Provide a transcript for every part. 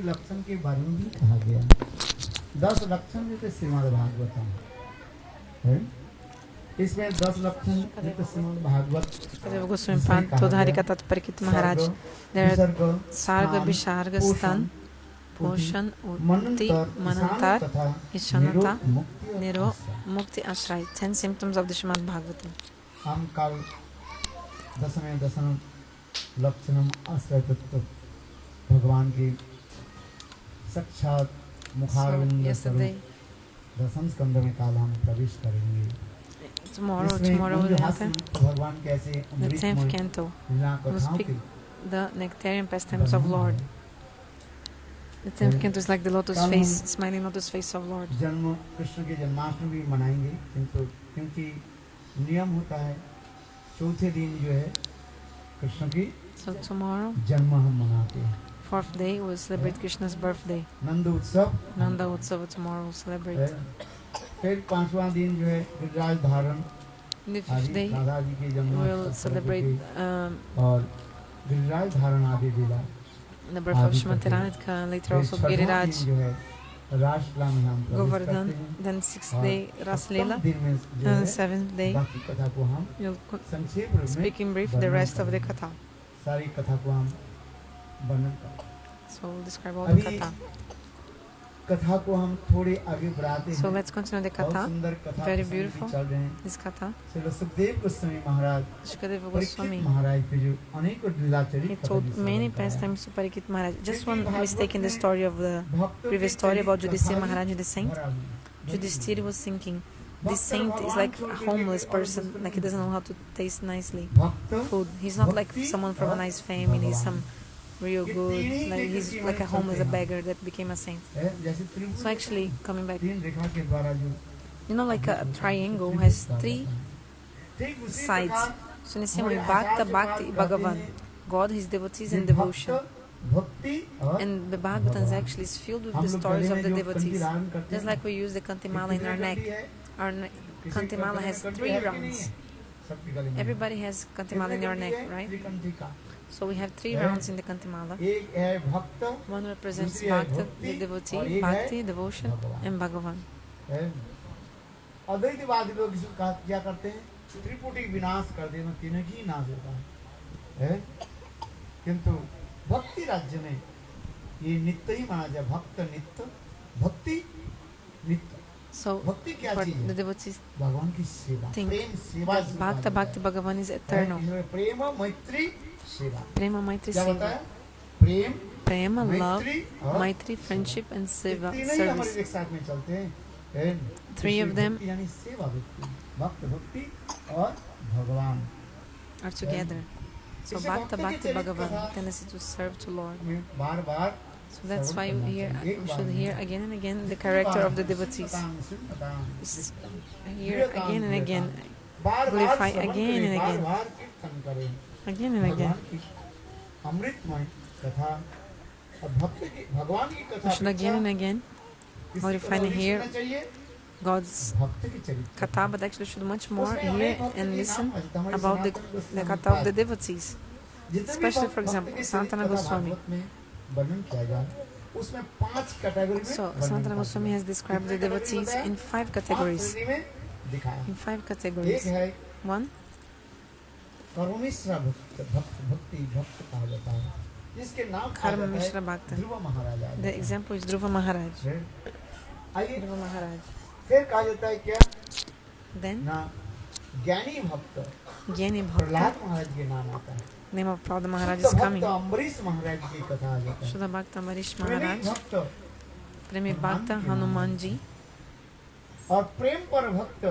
लक्षण के बारे में भी कहा गया। 10 लक्षण जैसे श्रीमद् भागवतम है, इसमें 10 लक्षण जैसे Shrimad Bhagavat Kadeva Goswami Pradharika Tatparikit Maharaj. There are Sarga, Visharga, Stan, Poshan, Utti, Manantar, Ishanata, Niro, Mukti, Ashray. 10 symptoms of the Srimad Bhagavatam. हम कल दसवें दशम लक्षणम आश्रय तत्व भगवान की साक्षात मुखारविंद स्वरूप दसम स्कंद में काल हम प्रवेश करेंगे। Tomorrow will happen. भगवान कैसे The 10th canto will speak the nectarian pastimes of Lord. The 10th canto is like the lotus face, smiling lotus face of Lord. जन्म कृष्ण की जन्माष्टमी भी मनाएंगे, किंतु क्योंकि नियम होता है चौथे दिन जो है कृष्ण की So tomorrow, जन्म हम मनाते हैं। 4th day, we'll celebrate Krishna's birthday. नंद उत्सव, Nanda Utsava tomorrow we'll celebrate. फिर 5वां दिन जो है गिरिराज धारण, In the 5th day, Radha ji के जन्म we'll celebrate और गिरिराज धारण आदि लीला। the birth of Shrimati Radhika, later also Giriraj, जो है रासलीला में हम प्रवेश Govardhan. करते हैं। Then 6th day, Raslila. दिन में जो And है the 7th day, बाकी कथा को हम you'll संक्षेप रूप में speak in brief the rest of the katha. सारी कथा को हम वर्णन करें। So we'll describe all the katha. कथा को हम थोड़े आगे बढ़ाते हैं। So let's continue the बहुत katha. सुंदर कथा Very प्रसंग भी beautiful. चल रहे हैं। This katha, Shri Sukhdev Goswami Maharaj Shukadeva Parikshit Goswami, महाराज पे जो अनेक लीला he Charit told many pastimes to Parikit Maharaj. Just one mistake in the story of the previous story about Yudhishthira Maharaj, the saint. Yudhishthira was thinking, this saint is like a homeless person, like he doesn't know how to taste nicely food. He's not like someone from a nice family, some real good, like he's like a homeless, a beggar that became a saint. So actually, coming back, तीन रेखा के द्वारा जो you know, like a triangle has 3 sides. So in the same way, Bhakta, Bhakti, Bhagavan, God, His devotees, and devotion. भक्ति और And the Bhagavatam actually is filled with the stories of the devotees. Just like we use the Kantimala in our neck. Our Kantimala has 3 rounds. Everybody has Kantimala in your neck, right? So we have 3 rounds in the Kantimala. एक है भक्त, One represents Bhakta, the devotee, Bhakti, devotion, and Bhagavan. अद्वैतवादी लोग इसको क्या करते हैं? त्रिपुटी विनाश कर देना, तीनों की नाश होता है। किंतु भक्ति राज्य में ये नित्य ही माना जाए। भक्त नित्य, भक्ति नित्य। So भक्ति क्या for चीज the है? devotees भगवान की सेवा, think प्रेम सेवा that Bhakta, Bhakti, Bhagavan is eternal. प्रेम मैत्री सेवा Prema, Maitri, क्या होता Seva. है? प्रेम Prema, love, मैत्री और Maitri, friendship, and Seva, तीनों ही हमारे service. एक साथ में चलते हैं। 3 of them यानी सेवा भक्ति, भक्त भक्ति और भगवान are together. So Bhakta, Bhakti, Bhagavan, tendency to serve to Lord. में बार बार So that's why we should hear again and again the character of the devotees. Hear again and again, glorify again and again, again and again. अमृतमय कथा और भक्त की भगवान की We कथा should again and again glorify and hear God's भक्त की चरित्र katha, but actually should much more hear and listen about the katha of the devotees. Especially, for example, Sanatana Goswami. वर्णन किया जाए उसमें 5 कैटेगरी में So Sanatana Goswami has described the devotees in 5 categories. दिखाया। In 5 एक categories. है 1, कर्ममिश्रा भक्ति भक्त कहा जाता है, जिसके नाम Karma Mishra Bhakta. Dhruv Maharaj. The example is Dhruva Maharaj. आइए Dhruva Maharaj. फिर कहा जाता है क्या Then ना ज्ञानी भक्त Gyani प्रहलाद Bhakta. महाराज के नाम आता है। Name of Prahlada Maharaj शुद्ध is भक्त coming. अम्बरीश महाराज की कथा आ जाता है। Shuddha Bhakta Marish प्रेमी Maharaj. भक्त Premi Bhakta Hanumanji. और प्रेम पर भक्त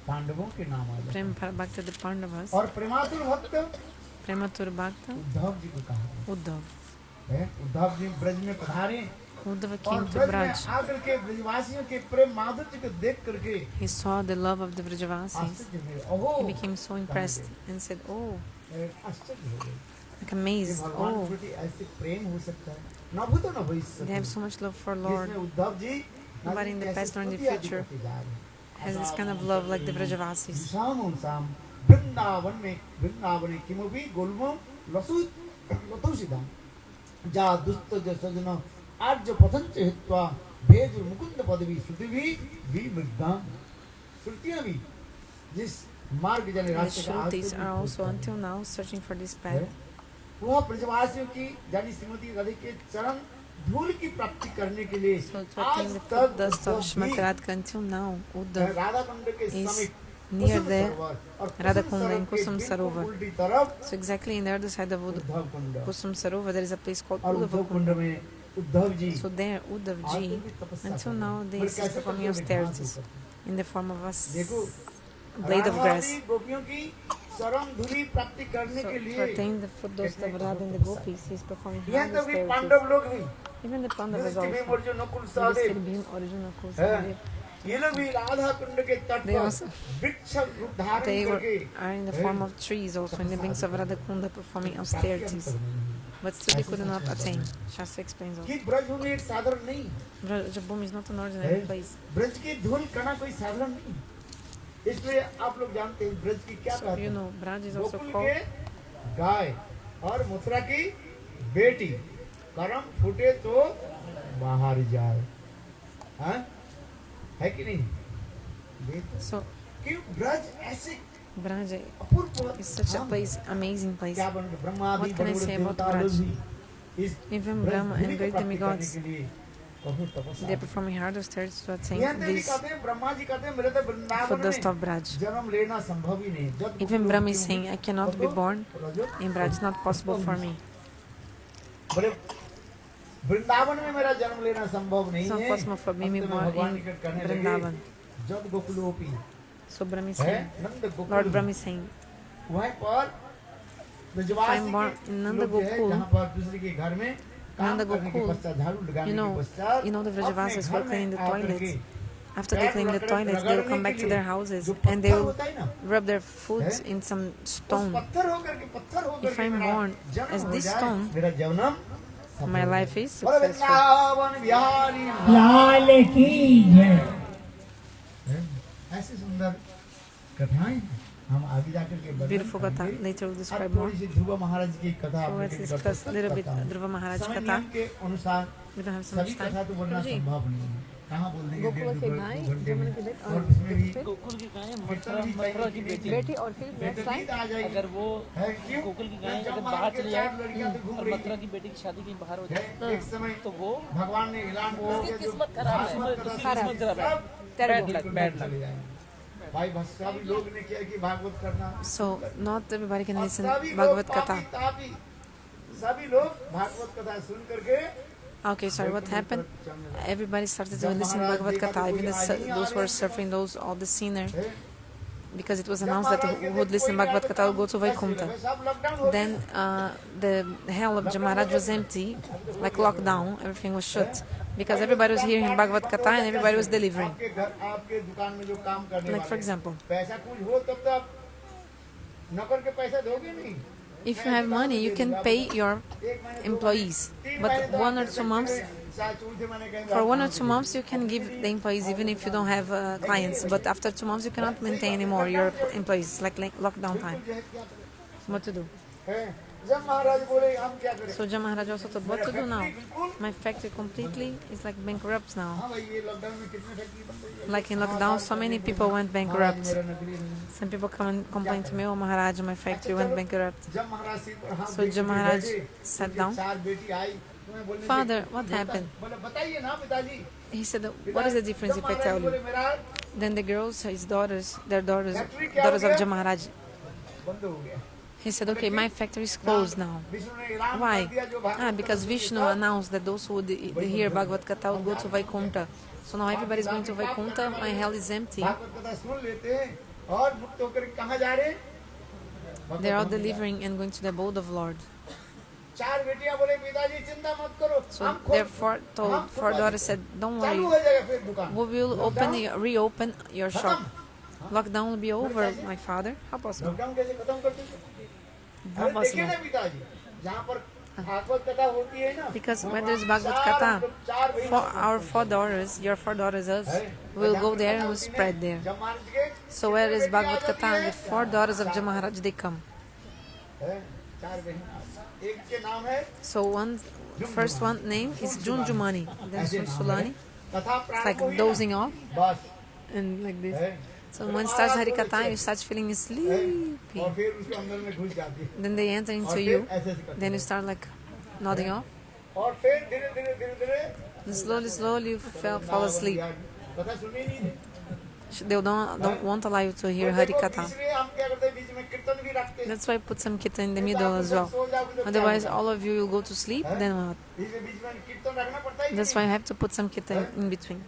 पांडवों के नाम आ जाते हैं। Prem Bhakta the Pandavas. और प्रेमातुर भक्त Prematur Bhakta उद्धव जी को कहा Uddhav. है। उद्धव जी ब्रज में पधारे Uddhava और came to ब्रज में Braj. आकर के ब्रजवासियों के प्रेम माधुर्य को देख करके He saw the love of the Vrajavasis. आश्चर्य हुए। ओहो He became so impressed and said, oh, आश्चर्य हो गए। like amazed. भगवान Oh, के प्रति ऐसे प्रेम हो सकता है न भूतो न भविष्यति। they have so much love for Lord. जिसमें Uddhav ji But in the past or in the future, has this kind of love like the Vrajavasis. Vrindavan में वृंदावन किमपि गुल्मं लसुत लतुसिदं जा दुस्त सजन आर्य पथंच हित्वा भेद मुकुंद पदवी श्रुति भी विद्वान श्रुतियां भी जिस मार्ग जने The रास्ते का Shrutis are also until now searching for this path. वह ब्रजवासियों की जानी श्रीमती राधे के चरण धूल की प्राप्ति करने के लिए So to आज attain the तक foot dust of Shrimati Radhika, until now, Uddhav Radha Kund के is समीप near कुसुम the सरोवर और Radha कुसुम Kunda in सरोवर के Kusum बिल्कुल Sarovar. उल्टी तरफ So exactly in the other side of Uddhav Kund Kusum Sarovar, there is a place called और Uddhava Uddhav कुंड Kunda. में Uddhav ji So there, Uddhav आज ji, भी तपस्या until कर रहे now, हैं। they पर is कैसे performing करते हैं? austerities in the form of a देखो blade of राधा grass. आदि गोपियों की चरण धूलि प्राप्ति करने So के to लिए attain the foot dust of Radha and the gopis, he is performing यहाँ hard तक भी austerities. पांडव लोग भी Even the Pandavas Yudhishthir Bhim also, Arjun Nakul Yudhishthir, Sahdev Bhim, Arjuna, हैं? Kusa, ये लोग भी राधा कुंड के तट They पर also- वृक्ष रूप धारण they करके are in the form of trees also in the banks of Radha Kunda performing austerities. But still they could not attain. Shastra explains also. कि ब्रजभूमि एक साधारण नहीं Brajabhumi is not an ordinary है। place. Braj की धूल कणा कोई साधारण नहीं इसलिए आप लोग जानते हैं ब्रज की क्या So कहते you हैं know, Braj is also Gokul called के गाय और मथुरा की बेटी करम फूटे तो बाहर जाए हाँ? है कि नहीं देखो so कि ब्रज ऐसे Braj Apoorva is such a Dham place, amazing place. क्या बन ब्रह्मा भी What can I बड़े say about देवता लोग Braj? भी इस Even Braj Brahma Bhumi and को great प्राप्ति demigods, करने के लिए बहुत तपस्या they are performing hard austerities to attain यहाँ तक भी this कहते हैं ब्रह्मा जी कहते हैं मेरे तो foot वृंदावन dust में of Braj. जन्म लेना संभव ही नहीं जब Even Brahma is saying, I cannot be born रजो in Braj, it's not possible for me. बड़े वृंदावन में मेरा जन्म लेना संभव नहीं It's not है possible for me to be अंत में born भगवान in निकट कहने लगे Vrindavan. जब गोकुलोपी So Brahma is है saying, Nand Gokul Lord Brahma is saying, वहीं पर ब्रजवासी I'm born के in Nanda लोग जो है Gokul. जहाँ पर दूसरे के घर में काम Nanda करने के Gokul, पश्चात झाड़ू लगाने you know, के पश्चात the अपने Vrajavasis घर were में cleaning the आकर toilets. के After they clean the toilets, they will come back to their houses and they will rub their foot in some stone. If I'm born as this stone, मेरा जन्म my life is बोले successful. Vrindavan Bihari लाल की जय। ऐसी सुंदर कथाएं हम आगे जाकर के वर्णन Beautiful katha. करेंगे। Later we'll अब describe more. थोड़ी सी ध्रुव महाराज की कथा So आप let's लोग discuss a little bit Dhruva Maharaj समय katha. नियम के अनुसार We don't have so सभी much time. कथा तो बोलना Guruji, संभव नहीं है कहाँ बोल देंगे गोकुल डेढ़ के दो गाय, घंटे में जमुना के बेट और उसमें भी गोकुल की गाय कीर्तन भी मथुरा की चाहिए बेटी बेटी और फिर नहीं तो नींद आ जाएगी अगर वो है क्यों गोकुल की गाय जब अगर मार बाहर के चली चार जाए लड़कियां तो घूम और रही मथुरा की बेटी की शादी कहीं बाहर हो है जाए एक समय तो वो भगवान ने ऐलान कर दिया जो किस्मत खराब है भागवत कथा उसकी किस्मत खराब है सब बैड लक बैड लक चले जाएंगे भाई बस सभी लोग ने किया कि भागवत करना So not everybody can और listen सभी लोग Bhagavad पापी Katha. तापी सभी लोग भागवत कथा सुन करके Okay, sorry, what happened? Everybody started to listen to Bhagavad Katha, even those who were suffering, those all the sinners, because it was announced that who would listen to Bhagavad Katha will go to Vaikuntha. Then the hell of Jamaraj was empty, like lockdown, everything was shut, because everybody was hearing Bhagavad Katha and everybody was delivering. आपके घर आपके दुकान में जो काम करने Like for वाले example, पैसा कुछ हो तब तक नौकर के पैसे दोगे नहीं if you have money, you can pay your employees, but 1 or 2 months, for 1 or 2 months you can give the employees even if you don't have clients, but after 2 months you cannot maintain anymore your employees, like lockdown time. What to do? जब महाराज बोले हम क्या करें So Jam Maharaj also told, what to do now? My factory completely is like bankrupt now. हाँ भाई ये lockdown में कितने फैक्ट्री बंद हो गई Like in lockdown, so many people went bankrupt. मेरा नगरी में Some people come and complain to me, oh Maharaj, my factory went bankrupt. जब महाराज सिर पर हाथ So रख Jam के Maharaj बैठे, sat उनकी down. चार बेटी आई तुम्हें बोलने Father, लगी, what happened? बोले बताइए ना पिताजी He said, what is the difference if I जब tell महाराज you? बोले मेरा Then the girls, his daughters, their daughters of Jam Maharaj, बंद हो गया he said, okay, my factory is closed now. Vishnu ने ऐलान कर Why? दिया जो Bhagavat Because Vishnu announced that those who would hear Bhagavad Katha would go to Vaikuntha. So now everybody is going to Vaikuntha, my hell is empty. Bhagavat कथा सुन लेते हैं और मुक्त होकर कहाँ जा रहे हैं They are all delivering and going to the abode of Lord. चार बेटियां बोले पिताजी चिंता मत करो So हम खुद therefore told, four daughters said, don't चालू worry, हो जाएगा फिर दुकान we will reopen your shop. Lockdown will be over, my father. How possible? Lockdown कैसे खत्म करते थे How अरे देखिए possible? ना पिताजी जहाँ पर भागवत कथा होती है ना Because when there is Bhagavad Katha, our 4 daughters, your 4 daughters, us, will go there and will spread there. जब महाराज के So where is Bhagavad Katha? The 4 daughters of Jam Maharaj, they come. चार बहन एक के नाम है So one First one name is Junjumani, then ऐसे नाम है। Sulani. कथा It's प्रारंभ like हुई ना, dozing off बस and like this. है। So जब when it starts आवाज Harikatha, थोड़ी you start feeling है, sleepy. और फिर उसके अंदर में घुस जाती है Then they enter और into फिर you. ऐसे ऐसे करते Then you हैं। start like nodding off. और फिर धीरे धीरे धीरे धीरे And slowly you fall asleep. कथा सुननी नहीं थी। They won't allow you to hear और देखो, Harikatha. इसलिए हम क्या करते हैं, बीच में कीर्तन भी रखते हैं। That's why I put some kirtan in the नहीं तो middle आप as सब well. सो जाओगे तो क्या Otherwise, होगा? all of you will go to sleep. Then what? इसलिए बीच में कीर्तन रखना पड़ता है कि That's नहीं? why I have to put some kirtan in between.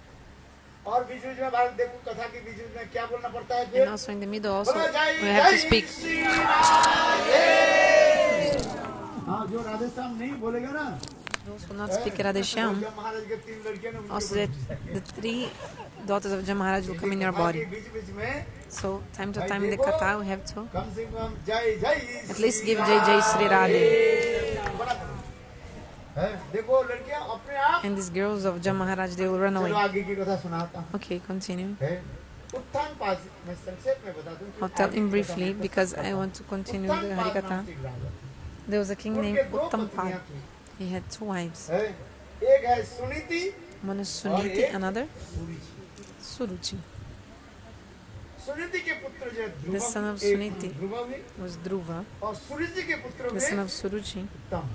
और बीच बीच में भारत देखो कथा के बीच बीच में क्या बोलना पड़ता है And फिर also in the middle, also बोलो जय we have to जय speak. श्री राधे। हाँ जो राधे श्याम नहीं बोलेगा ना, Those who not speak Radheshyam, जब महाराज के 3 लड़कियां ने उनके also ऊपर the 3 daughters of Jam Maharaj will come in your कथा के body. बीच बीच में So time to time in the katha, we have to कम से कम जय जय at least give Jai Jai Sri Radhe. बड़ा करो। है देखो लड़कियां अपने आप And these girls of Jam Maharaj, they will run चलो away. आगे की कथा सुनाता हूँ। Okay, continue. है उत्थान पाद मैं संक्षेप में बता दूं कि I'll tell आगे him की briefly कथा में because कथा I want to continue उत्थान the पाद Harikatha. नाम से एक राजा था। There was a king named उनके दो Uttampad. पत्नियां थीं। He had 2 wives. है एक है Suniti One is Suniti, another Suruchi. Suruchi. Suniti के पुत्र जो है ध्रुव The son of एक Suniti. ध्रुव हुए Was Dhruva. और सुरुचि के पुत्र The son हुए of Suruchi, उत्तम।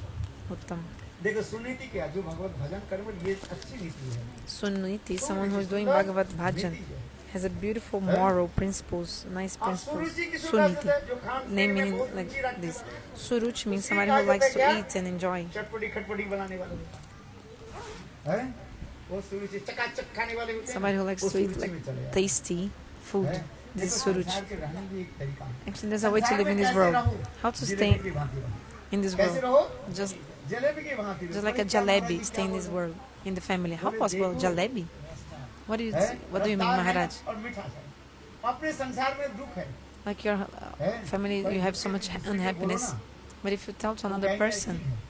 Uttam. देखो सुनीति क्या जो भगवत भजन कर्म ये अच्छी नीति है। Suniti, someone who is doing Bhagavad Bhajan, नीति है। has a beautiful moral principles, nice और principles. सुरुचि की सुविधा Suniti. से जो खान Name पीने में meaning बहुत like रुचि रखते this. हैं। Suruch means somebody who likes to eat and enjoy. चटपटी खटपटी बनाने वाले हैं। वो सुरुचि चकाचक खाने वाले होते हैं। Somebody who likes वो to eat सुरुचि like में चले जाते tasty food. हैं। This is देखो, Suruch. संसार के रहने भी एक तरीका है। Actually, there's a way to संसार live में in this कैसे world. रहो? How to जलेबी stay की भांति रहो। in this कैसे world. रहो? Just जलेबी की भांति रहो। just like a परीक्षा महाराज jalebi, जी stay in क्या this बोल world in the family. How बोले, possible देखो, jalebi? What do you हैं? what do you mean, रफ्तार है Maharaj? और मीठा है। अपने संसार में दुख है। Like your हैं? family, पर you have किसी so much दूसरे को unhappiness. बोलो ना, But if you tell to वो another कहेंगे person, ऐसी है।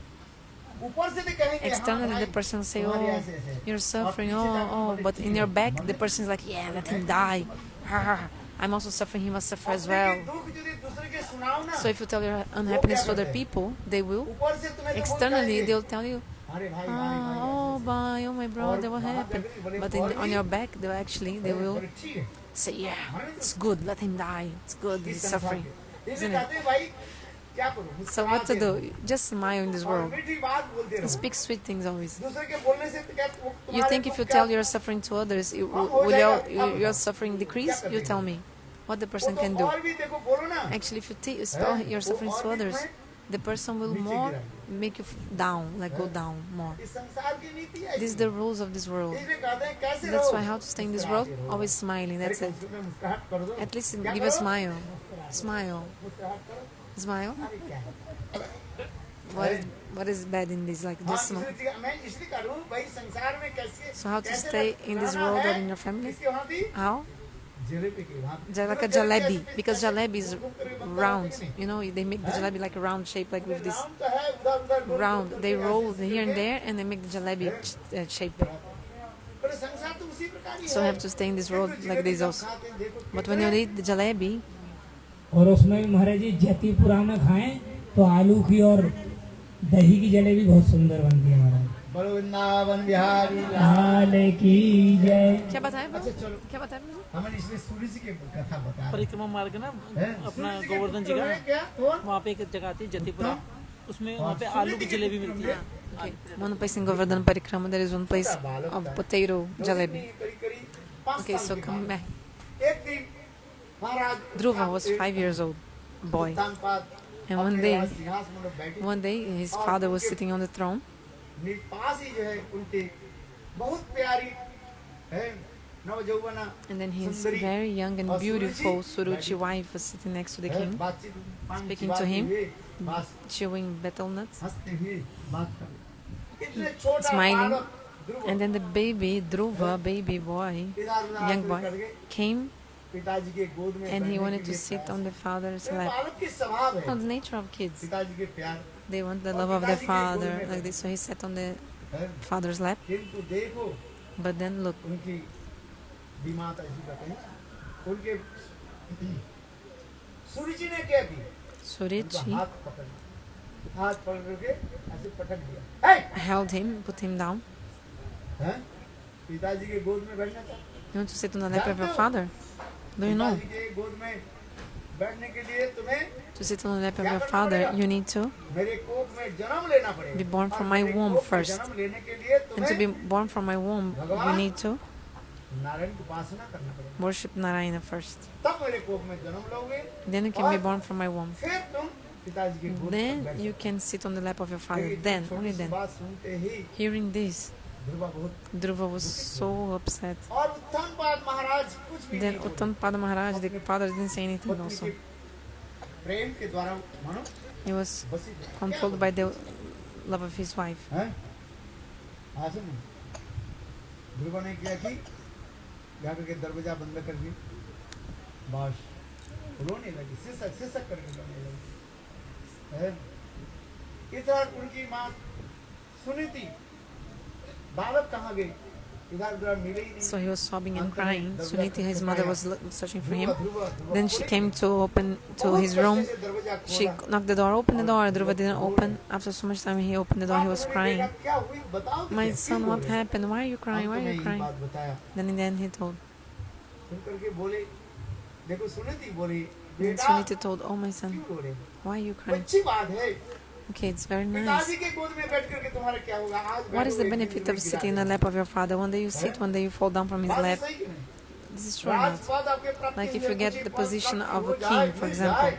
ऊपर से भी कहेंगे, हाँ externally भाई, the person will say, तुम्हारी "Oh, ऐसे ऐसे है। you're और suffering. पीछे जाकर Oh, बोले, but ठीक in है, your back, मर the ले। person is like, yeah, let him die. I'm also suffering. He must suffer as अपने well." के दुख यदि दूसरे के सुनाओ ना, So if you tell your unhappiness to other people, they will. ऊपर से तुम्हें तो बोल Externally, जाएंगे, they'll tell you, अरे भाई, oh, bye, oh, my brother, what happened? But on your back, they will बोले, ठीक है। say, yeah, it's good, let him die. It's good, he's इस संसार suffering. के। Isn't इसलिए it? कहते हैं, भाई, क्या करूं? So what to मुस्कुराते do? रहो। Just smile in this और world. मीठी बात बोलते रहो। Speak sweet things always. दूसरे के बोलने से तो क्या You तुम्हारे think को if you क्या- tell your suffering to others, will your suffering decrease? You tell me what the वो person तो can do. और भी देखो बोलो ना, Actually, if you spell your suffering to others, the person will more make you down, like go down more. इस संसार की नीति है। These are the rules of this world. इसलिए कहते हैं, कैसे That's रहो? why how to stay in this world? Always smiling. That's अरे it. कम से कम मुस्कुराहट कर दो। At least क्या give a करो? smile. Smile. मुस्कुराहट करो। Smile. अरे क्या है? What is bad in this? Like हाँ, this. इसलिए मैं इसलिए करूँ, भाई संसार में कैसे So how to कैसे stay in this रहना world है? or in your family? इसके वहाँ भी How? जलेबी की भांति। Just like a jalebi jalebi, ऐसे because ऐसे jalebi is घूम कर भी बनता है round. कि नहीं? You know, they make the jalebi like a round shape, like with this round तो है, उधर-उधर गोल-गोल round. करके They ऐसे roll ऐसे here and करके। there, and they make the jalebi shape. पर संसार तो उसी प्रकार ही So है। have to stay in this world देखो, like this जलेबी also. जब खाते हैं, देखो, But when you eat the jalebi, और उसमें भी महाराज जी जतिपुरा में खाएं तो आलू की और दही की जलेबी बहुत सुंदर बनती है महाराज। बोलो वृंदावन बिहारी लाल की जय। क्या बताया? अच्छा चलो, क्या बताया? हमने इसमें सूर्य जी की कथा बता रहे परिक्रमा मार्ग ना हैं। अपना सूर्य जी के गोवर्धन जी पुत्र का हैं क्या? कौन? वहाँ पे एक जगह आती है जतिपुरा, उसमें वहाँ पे सूर्य आलू जी की के जलेबी पुत्र मिलती है। Okay. One place in Govardhan Parikrama, there is one place of potato jalebi. करीब-करीब 5 Okay, साल so के coming बाद back. एक दिन महाराज Dhruva was 5 years old, boy. Uttanpad And one अपने day, राज सिंहासन में बैठे। One day, his father was sitting on the throne, पास ही जो है उनके बहुत प्यारी है नवजौवना and then his Sundari very young and और beautiful Suruchi Suruchi wife was sitting next to the है, king, बातचीत पान speaking चिबाते to him. हुए, बस chewing betel nuts. हंसते हुए बात कर रहे। इतने छोटा Smiling. बालक ध्रुव And then the baby, Dhruva, baby boy, इधर-उधर young आकर boy, करके came पिताजी के गोद में and he बैठने wanted के to लिए sit प्रयास on the father's किया। lap. बालक की स्वभाव No, है the nature of kids. पिताजी के प्यार They want the love of their father, like this. So he sat on the है। father's lap. किंतु देखो But then look, उनकी दिमाग ऐसी कहते हैं उनके सूर्य जी ने क्या किया उनका Surichi, हाथ पकड़ हाथ पकड़ करके ऐसे पटक दिया। held him, put him down. हैं? पिताजी के गोद में बैठना था। You want to sit on the lap of your father? Do you know? पिताजी के गोद में बैठने के लिए तुम्हें To sit on the lap of your father, you need to मेरे कोख में जन्म लेना पड़ेगा। be born from my और मेरे womb कोख में first. जन्म लेने के लिए And to be तुम्हें born from my womb, you need to Narayan की उपासना करना पड़ेगा। worship Narayana first. तब मेरे कोख में जन्म लोगे। Then you can be born from my womb. फिर तुम पिताजी के गोद में Then बैठ you can sit on the lap of your father. जाओगे। Then, छोटी only सी then. बात सुनते ही Hearing this, ध्रुवा बहुत Dhruva was so upset. और उत्तमपाद महाराज कुछ भी Then नहीं बोले। Uttampada Maharaj, the father, didn't say anything पत्नी also. के प्रेम के द्वारा मानो He was बसी गए। controlled by the love of his wife. हैं? हाँ सुनो। ध्रुवा ने क्या की? जाकर के दरवाजा बंद कर दी। बस रोने लगी, सिसक करके रोने लगी। हैं? इधर उनकी माँ सुनी थी। बालक कहाँ गई? इधर उधर मिले ही नहीं। So he was sobbing and crying. Suniti, his mother, was searching for him. Dhruva Then she came to open to his room. She knocked the door, opened the door. Dhruva didn't open. After so much time, he opened the door. He was crying. क्या हुई बताओ? My son, what happened? Why are you crying? Why are you crying? बात बताया। Then in the end, he told. सुन करके बोले, देखो सुनीति बोली, Then बेटा Suniti told, "Oh my son, क्यों रो रहे हो? why are you crying? अच्छी बात है। Okay, it's very nice. पिताजी के गोद में बैठ करके तुम्हारा क्या होगा? आज What is the बैठो, एक दिन benefit of गिरा sitting in the देना। lap of your father? One day you sit, one day you fall down from his बात lap. सही कि नहीं? This is true or not? राजपद आपके प्राप्ति Like if हुए, you get कुछ the पद position प्राप्त of हो a जाए, king, for मिल example. जाए,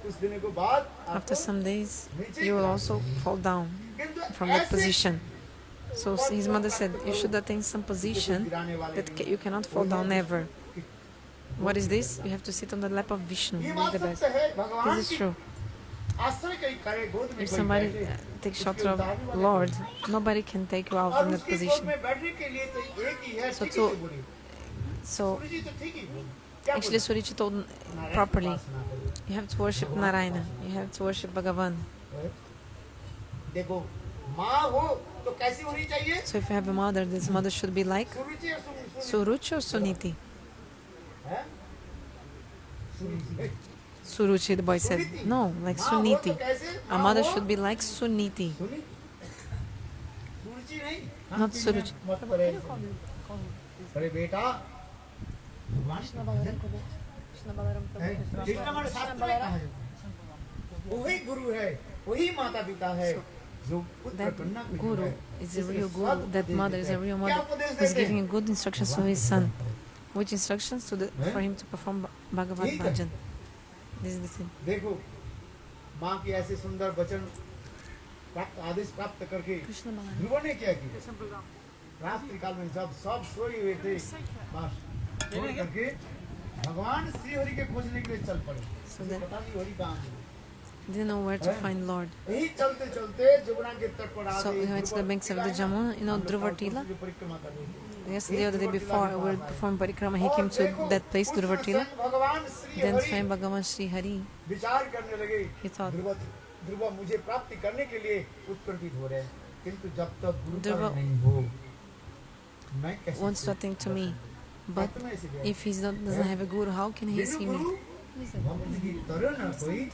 कुछ दिनों के बाद After आपको some days, नीचे you will गिरा also fall down किंतु from that ऐसे position. So his mother said, you should attain some position गिराने वाले that नहीं। you cannot fall down ever. What is this? You have to sit on the lap of Vishnu. ये This is बात the best. सत्य है, भगवान This is की true. आश्रय कहीं करे, गोद में If कोई somebody बैठे, takes उसके shelter उतारने of वाले Lord, nobody can take you out और from that उसकी गोद position. में बैठने के लिए तो एक ही है, So ठीक to- ही बोली। So सूर्य जी तो ठीक ही बोली। क्या actually, बोली? Surichi told नारायण properly, की उपासना करो। you have to worship Narayana. You have to worship Bhagavan. देखो माँ हो तो कैसी होनी चाहिए? So if you have a mother, this mother should be like सुरुचि और सुरुचि। Suruchi or Suniti? हैं? सुरुचि। Suruchi, the boy said. No, like माँ हो तो Suniti. कैसे? A माँ mother हो? should be like Suniti. सुनी? सुरुचि नहीं? Not सुरुचि। मत परे। अरे बेटा भगवान है, कृष्णमण शास्त्र में कहा है, वही गुरु है, वही माता पिता है, जो पुत्र That कन्या को guru है, is a इसके real guru. सब That उपदेश mother देते is a हैं। real क्या mother उपदेश who is देते हैं? giving good instructions to his son. Which instructions for him to perform Bhagavad ठीक है। Bhajan? This is the thing. देखो माँ की ऐसे सुंदर वचन प्राप्त आदेश प्राप्त करके ध्रुव ने क्या किया? रात्रि काल में जब सब सोए हुए थे, बस छोड़ करके भगवान श्री हरि के खोजने के लिए चल पड़े। So then- पता नहीं हरि कहाँ है। Didn't know where to find Lord. यही चलते चलते जमुना के तट पर So we went to the banks of the Jamuna, you know, Dhruva Tila. परिक्रमा कर रहे थे। Yesterday or the day before, we performed parikrama. He came to that place, Dhruva Tila. भगवान Shri Then Hari Swayam Bhagavan Sri Hari, विचार करने लगे। he thought, ध्रुव मुझे प्राप्ति करने के लिए उत्प्रेरित हो रहे हैं, किंतु जब तक गुरु ध्रुव पर नहीं हो, मैं कैसे wants to attend to me. But आत्मा ऐसे गया। if he doesn't have a guru, how can he बिनु see गुरु me? भक्त की तरह न कोई,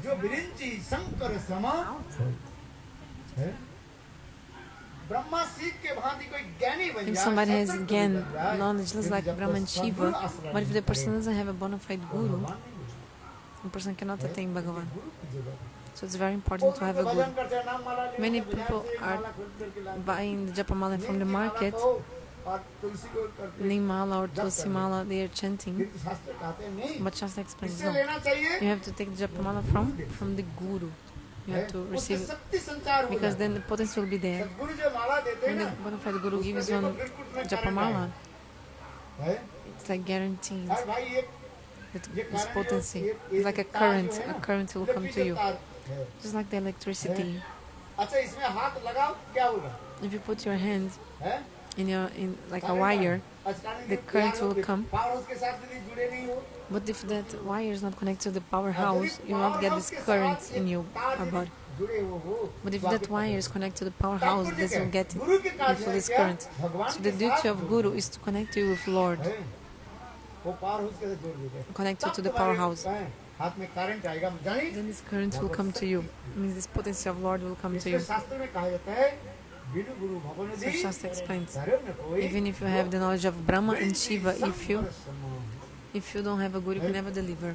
जो विरिंची शंकर समा है। ब्रह्मा सीख के भांति कोई ज्ञानी बन If जाए, somebody has सत्संग again बन जाए, knowledge just फिर like जब Brahma and तक Shiva, सद्गुरु आश्रय but if the नहीं person करे, doesn't have a bona fide तो guru, भगवान नहीं मिलेगा। the person cannot attain Bhagavan. गुरु की जरूरत है। So it's very important to have a bhajan guru. करते हैं, नाम माला लेते Many हैं, बाजार people से are माला खरीद करके लाते हैं। Buying the Japamala from the नीम की माला market, तो और तुलसी को करते हैं। Neem Mala or Tulsi Mala, they are chanting. किंतु शास्त्र कहते हैं नहीं, But Shastra explains इससे no. लेना चाहिए You have to take the Japamala from the guru. You have to उससे receive it शक्ति संचार हो because जाता then the potency will be है। there. सद्गुरु जो माला देते हैं When the ना, bona fide guru gives उसमें one देखो बिल्कुल में Japamala, है। it's like guaranteed अरे भाई ये that ये this कारण potency जो- is like a तार current. जो है A ना, current will come to you, तार है। just like the electricity. अच्छा इसमें हाथ लगाओ क्या होगा? If you put your hand है? in like a कारण wire, अचानक the ये current प्यार will हो, come. पावर हाउस के साथ यदि जुड़े नहीं हो, But if that wire is not connected to the powerhouse, यदि you will not get power this house के current साथ in ये you तार or यदि body. जुड़े हो, But if तो that आपके wire pass is connected to the powerhouse, तात्पर्य this क्या will है? get गुरु के कार्य you feel है this क्या? current. भगवान So के the duty साथ of judo. guru is to connect you with Lord, है? वो पावर हाउस के साथ जोड़ देते हैं। connect you तब to the तुम्हारे powerhouse. हैं, हाथ में करंट आएगा जानी then this current will come to you. Means this potency of Lord will come to इसलिए you. शास्त्र में कहा जाता है बिनु गुरु भवन So दी Shastra explains, धर्म न कोई even if you have the knowledge of Brahma and Shiva, संवर if you don't have a guru, you can never deliver.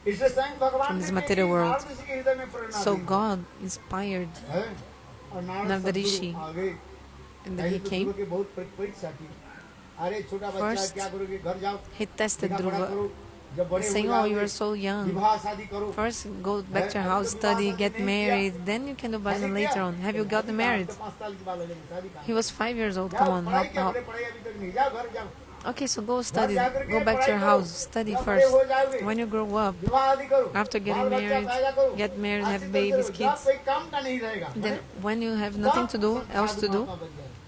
इसलिए स्वयं भगवान from this ने material एक world. नारद ऋषि के हृदय में प्रेरणा So दी God inspired है और नारद Narada सद्गुरु Rishi, आ गए and then he पहले तो came. गुरु की बहुत परीक्षा की अरे छोटा बच्चा है, First, क्या करोगे घर जाओ He tested लिखा पढ़ा Dhruva, करो जब बड़े हो saying, "Oh, you जाओगे are so young. विवाह शादी करो First, go back to your house, study, get married, then you can do bhajan later on. Have you gotten married?" 5 साल की बात है लेकिन शादी कहाँ? He was 5 years old. जाओ, Come on, पढ़ाई क्या how? बोले, पढ़ाई अभी तक नहीं जाओ घर जाओ Okay, so go study. घर जाकर के Go back to your पढ़ाई house, करो। study जब बड़े first. हो जाओगे, When you grow up, विवाह आदि करो after बाल getting बच्चा married, पैदा करो get married, अच्छी have तरह से babies, रहो। जब kids. कोई काम का नहीं रहेगा Then, when you have nothing to do, else to do,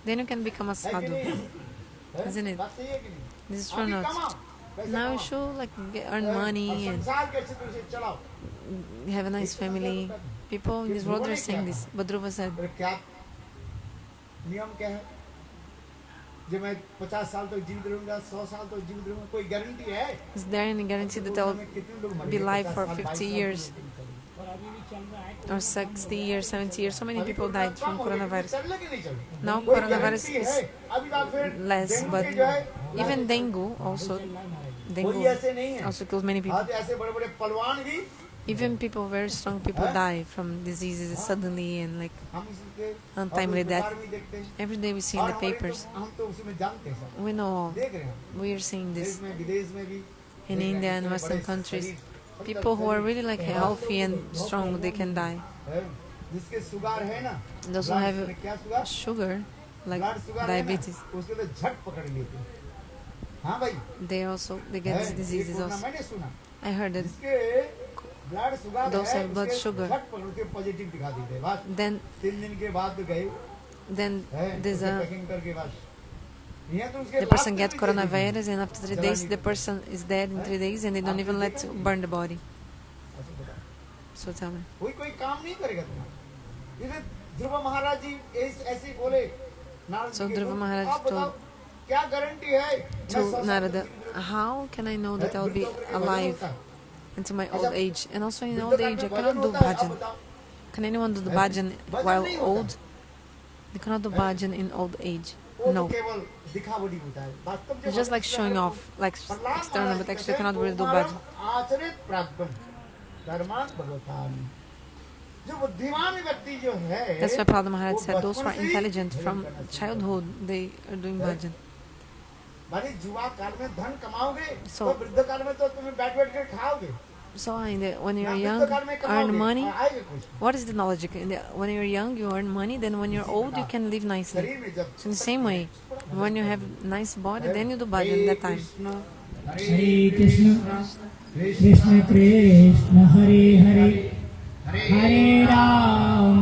then you can become a है कि sadhu. नहीं? है? Isn't it? बात सही है कि नहीं? This is true or अभी not? कमाओ, पैसे Now you कमाओ। should like earn और money and संसार के अच्छे तरह से चलाओ have a nice family. People in this world are saying this, but Dhruva said, और क्या नियम क्या है जब मैं 50 साल तक जीवित रहूंगा 100 साल तक जीवित रहूंगा कोई गारंटी है "Is there any guarantee that I'll कितने लोग मर be गए alive 50 for साल, 50 22 years और अभी भी चल रहा है or 60 years, 70 years?" So many people died from coronavirus. चल लगे नहीं चल Now कोई coronavirus गारंटी is है अभी तो फिर less, डेंगू but के जो है even dengue also, कोई dengue ऐसे नहीं है also kills many people. आज ऐसे बड़े बड़े पहलवान भी Even people, very strong people, die from diseases suddenly and like हम इसके untimely और death. अखबार में देखते हैं Every day we see in और the हमारे papers. तो, हम तो उसमें जानते हैं सब We know all. देख रहे हैं We are seeing देश this में विदेश में भी in India and Western countries. People who are really like healthy and strong, they can die. है, जिसके शुगर है ना Those who have क्या sugar sugar, like blood sugar है ना, diabetes, उसके तो झट पकड़ लेते हैं हाँ भाई they get है, these ये diseases कोरोना also. मैंने सुना I heard that. जिसके ब्लड शुगर Those है have blood उसके sugar. झट पकड़ के पॉजिटिव दिखा देते हैं बस Then 3 दिन के बाद गए then है there's उसे a पैकिंग करके बस यहाँ तो उसके the person लास्ट get में भी coronavirus and after 3 days जलाने the के person is dead in 3 days and they don't even let burn the body. ऐसे बताओ। So tell me. कोई काम नहीं करेगा तुम्हारा इधर ध्रुव महाराज जी ऐसे ही बोले नारद जी So के Dhruva लोग, Maharaj आप बताओ, told क्या गारंटी है मैं to 100 साल Narada, तक "How can I know that I'll be वृद्धों के भजन alive होता है। into my old age? And also in वृद्धों old का age I bhajan cannot do होता है, आप bhajan. बताओ। Can anyone do the है? bhajan भजन while नहीं होता old? They cannot do bhajan in old age. वो तो No. केवल दिखावटी होता है वास्तव जो It's just like showing off, like Prahlad external, Maharaj but ji actually कहते cannot हैं, really do "कुमारम bhajan." आचरित प्राप्तम धर्मान भगवतान जो बुद्धिमान व्यक्ति जो है That's why Prahlad Maharaj वो said those who are बचपन से ही intelligent भजन from करना चाहिए। childhood, they are doing है? bhajan. भाई जुआ काल में धन कमाओगे So- तो वृद्ध काल में तो तुम्हें बैठ बैठ कर खाओगे So when you're ना young, वृद्ध काल में earn कमाओगे, money. और आएगा कुछ What is the knowledge? When you're young, you earn money. Then when you're old, you can live nicely. शरीर में जब So in the same way, when you have nice body, then you do bhajan that time. हरे कृष्ण कृष्ण कृष्ण हरे हरे हरे राम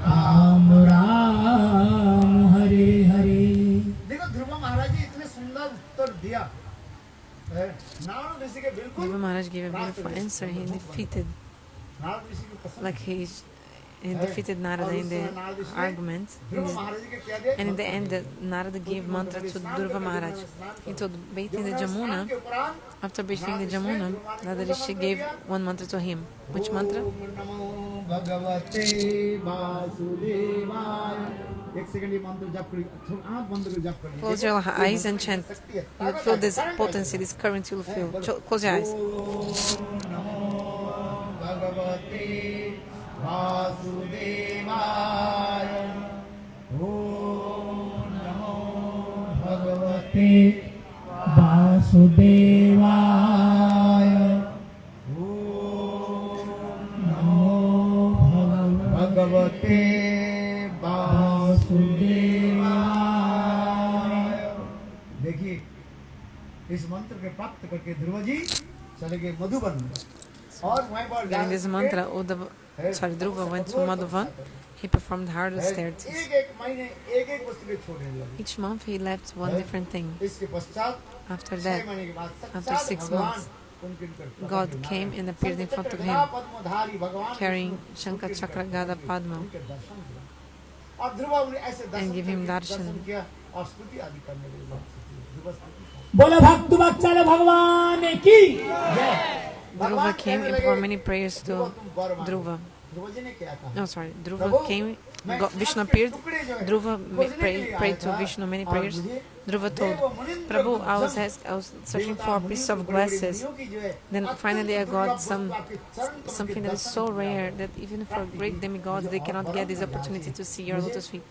राम राम हरे हरे। देखो ध्रुव महाराज जी इतने सुंदर उत्तर दिया है, नारद ऋषि के बिल्कुल Dhruva Maharaj gave a beautiful answer. He defeated, Narad ऋषि की पसंद like he defeated Narada in the argument. ध्रुव महाराज जी के क्या दिया And in the end, Narada gave mantra to Dhruva Maharaj. He told bathing the Jamuna. के उपरांत After bathing the Jamuna, Narada Rishi gave one mantra to him. Which mantra? ओम नमो भगवते वासुदेवाय एक second ये मंत्र जप करिए आंख बंद कर जप करिए Close your eyes and chant. You will feel this potency, this current you will feel. Close your eyes. ओम नमो भगवते वासुदेवाय ओम नमो भगवते वासुदेवाय ओम नमो भगवते वासुदेवाय। देखिए इस मंत्र के प्राप्त करके ध्रुव जी चले गए मधुबन में और वहीं पर Getting this mantra, Dhruva went to Madhuvan. He performed hardest deities. एक महीने एक वस्तु के छोड़ने लगे। Each month he left one different thing. इसके पश्चात After 6 that, महीने के बाद after 6 months, God came and appeared in front of him, carrying Shankha Chakra Gada Padma, और ध्रुव ने ऐसे and दर्शन give him किया, darshan. दर्शन किया और स्तुति आदि करने के लिए ध्रुव स्तुति। बोलो भक्त वत्सल भगवान की जय। Dhruva came and performed many prayers to Dhruva. Dhruv ji ने क्या कहा? No, sorry. Dhruva came, Vishnu appeared. Dhruva prayed to Vishnu many prayers. Dhruva told, Prabhu, I was searching for a piece of glasses. Then finally I got something that is so rare that even for great demigods they cannot get this opportunity to see your lotus feet.